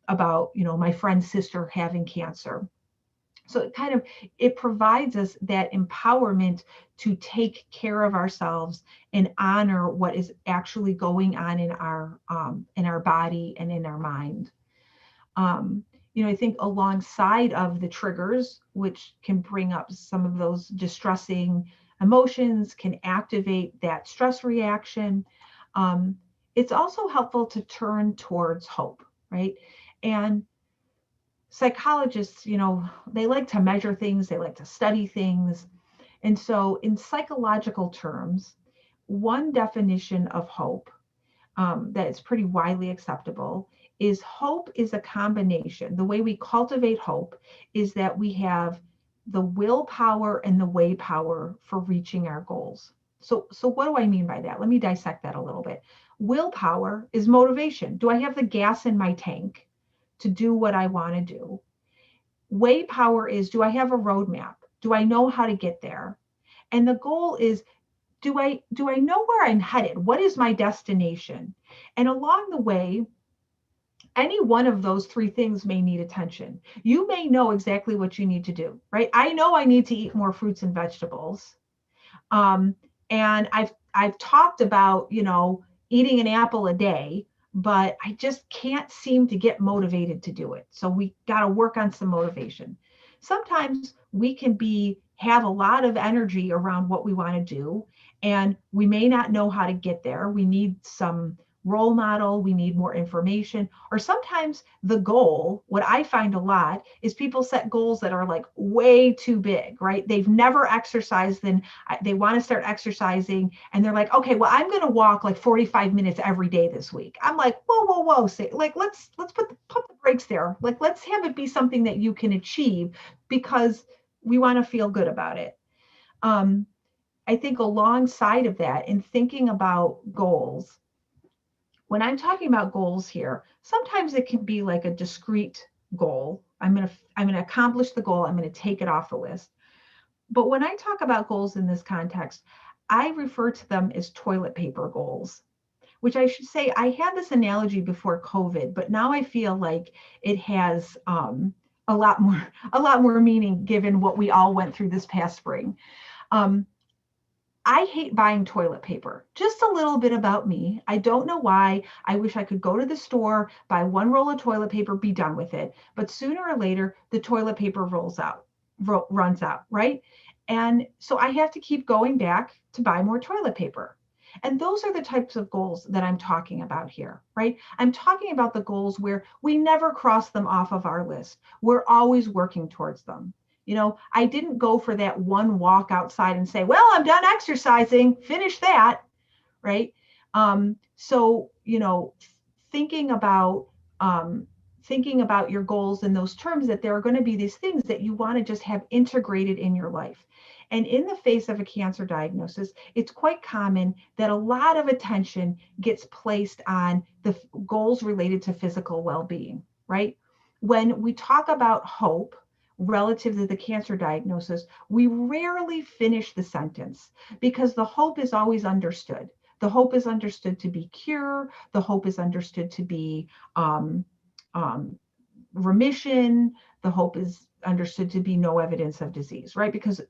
S1: about, my friend's sister having cancer. So it provides us that empowerment to take care of ourselves and honor what is actually going on in our body and in our mind. um, I think alongside of the triggers, which can bring up some of those distressing emotions, can activate that stress reaction. um, it's also helpful to turn towards hope, right? And psychologists, they like to measure things, they like to study things. And so, in psychological terms, one definition of hope that is pretty widely acceptable is hope is a combination. The way we cultivate hope is that we have the willpower and the way power for reaching our goals. So what do I mean by that? Let me dissect that a little bit. Willpower is motivation. Do I have the gas in my tank to do what I want to do? Way power is, do I have a roadmap? Do I know how to get there? And the goal is, do I know where I'm headed? What is my destination? And along the way, any one of those three things may need attention. You may know exactly what you need to do, right? I know I need to eat more fruits and vegetables. Um, and I've talked about, eating an apple a day, but I just can't seem to get motivated to do it. So we got to work on some motivation. Sometimes we can have a lot of energy around what we want to do, and we may not know how to get there. We need some role model, we need more information, or sometimes the goal, what I find a lot is people set goals that are like way too big, right? They've never exercised, and they want to start exercising, and they're like, okay, well, I'm going to walk like 45 minutes every day this week. I'm like, whoa, say, like, let's put the brakes there. Like, let's have it be something that you can achieve, because we want to feel good about it. I think alongside of that, in thinking about goals, when I'm talking about goals here, sometimes it can be like a discrete goal. I'm going to accomplish the goal. I'm going to take it off the list. But when I talk about goals in this context, I refer to them as toilet paper goals, which I should say, I had this analogy before COVID, but now I feel like it has a lot more meaning given what we all went through this past spring. Um, I hate buying toilet paper. Just a little bit about me. I don't know why. I wish I could go to the store, buy one roll of toilet paper, be done with it. But sooner or later, the toilet paper runs out, right? And so I have to keep going back to buy more toilet paper. And those are the types of goals that I'm talking about here, right? I'm talking about the goals where we never cross them off of our list. We're always working towards them. I didn't go for that one walk outside and say, well, I'm done exercising, finish that, right? So, thinking about thinking about your goals in those terms, that there are going to be these things that you want to just have integrated in your life. And in the face of a cancer diagnosis, it's quite common that a lot of attention gets placed on the goals related to physical well-being, right? When we talk about hope relative to the cancer diagnosis, we rarely finish the sentence, because the hope is always understood. The hope is understood to be cure. The hope is understood to be um, um, remission. The hope is understood to be no evidence of disease, right? Because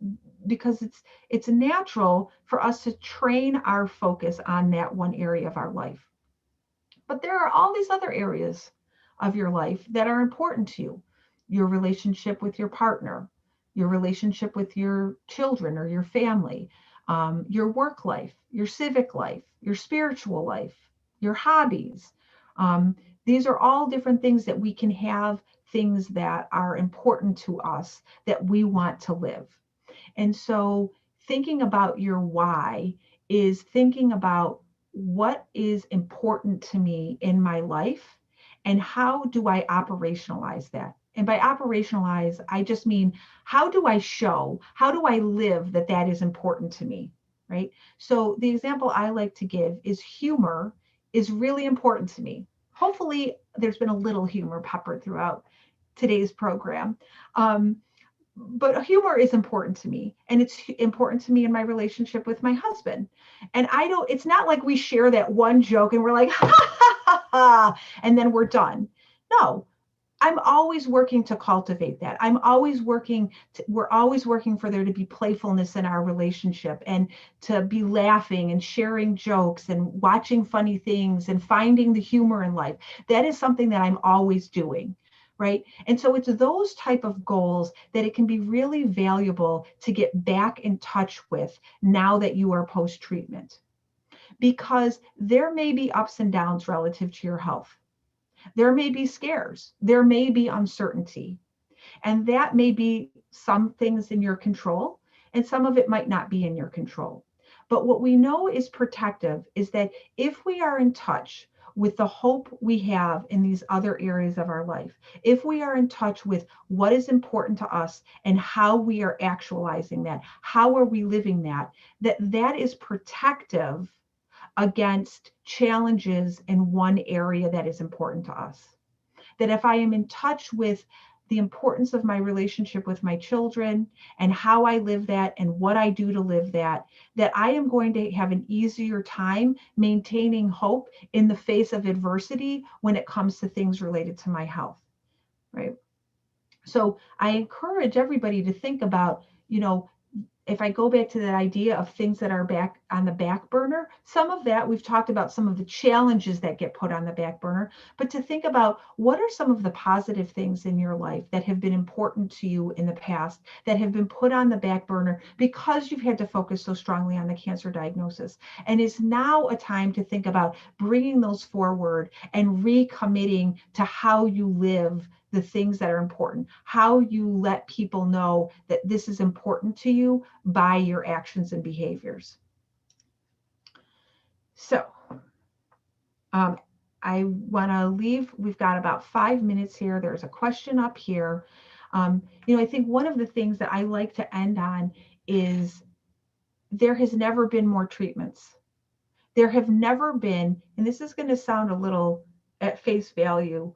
S1: it's natural for us to train our focus on that one area of our life. But there are all these other areas of your life that are important to you. Your relationship with your partner, your relationship with your children or your family, your work life, your civic life, your spiritual life, your hobbies. Um, these are all different things that we can have, things that are important to us that we want to live. And so thinking about your why is thinking about what is important to me in my life and how do I operationalize that. And by operationalize, I just mean, how do I show, how do I live that is important to me, right? So the example I like to give is humor is really important to me. Hopefully there's been a little humor peppered throughout today's program. Um, but humor is important to me, and it's important to me in my relationship with my husband. And it's not like we share that one joke and we're like, ha ha ha ha, and then we're done. No, I'm always working to cultivate that. We're always working for there to be playfulness in our relationship, and to be laughing and sharing jokes and watching funny things and finding the humor in life. That is something that I'm always doing. Right. And so it's those type of goals that it can be really valuable to get back in touch with now that you are post treatment, because there may be ups and downs relative to your health. There may be scares, there may be uncertainty, and that may be some things in your control, and some of it might not be in your control. But what we know is protective is that if we are in touch with the hope we have in these other areas of our life, if we are in touch with what is important to us and how we are actualizing that, how are we living that, that is protective against challenges in one area that is important to us. That if I am in touch with the importance of my relationship with my children and how I live that and what I do to live that, that I am going to have an easier time maintaining hope in the face of adversity when it comes to things related to my health, right? So I encourage everybody to think about, if I go back to that idea of things that are back on the back burner, some of that we've talked about, some of the challenges that get put on the back burner, but to think about what are some of the positive things in your life that have been important to you in the past that have been put on the back burner because you've had to focus so strongly on the cancer diagnosis. And it's now a time to think about bringing those forward and recommitting to how you live the things that are important, how you let people know that this is important to you by your actions and behaviors. So I want to leave, we've got about 5 minutes here. There's a question up here. I think one of the things that I like to end on is there has never been more treatments. There have never been, and this is going to sound a little at face value,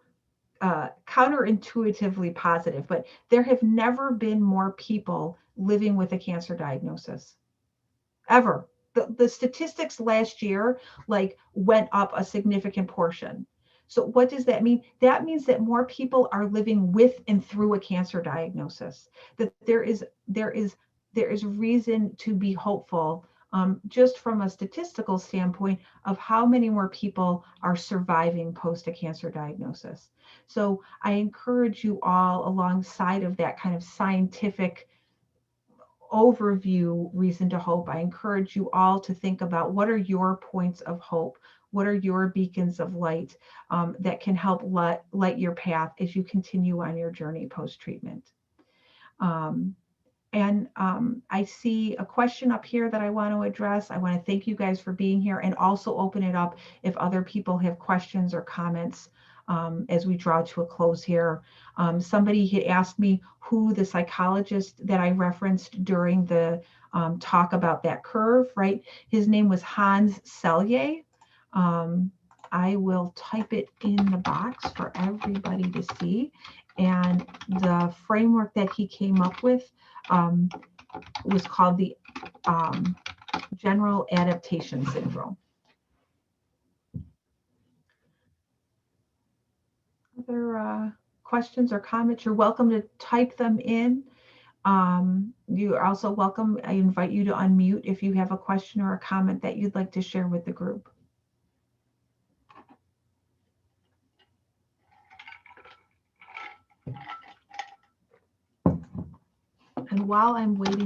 S1: counterintuitively positive, but there have never been more people living with a cancer diagnosis, ever. The statistics last year went up a significant portion. So what does that mean? That means that more people are living with and through a cancer diagnosis. That there is reason to be hopeful, just from a statistical standpoint of how many more people are surviving post a cancer diagnosis. So I encourage you all, alongside of that kind of scientific overview reason to hope, I encourage you all to think about what are your points of hope, what are your beacons of light that can help light your path as you continue on your journey post-treatment. I see a question up here that I want to address. I want to thank you guys for being here, and also open it up if other people have questions or comments as we draw to a close here. Somebody had asked me who the psychologist that I referenced during the talk about that curve, right? His name was Hans Selye. I will type it in the box for everybody to see. And the framework that he came up with was called the General Adaptation Syndrome. Other questions or comments, you're welcome to type them in. You are also welcome, I invite you to unmute if you have a question or a comment that you'd like to share with the group. And while I'm waiting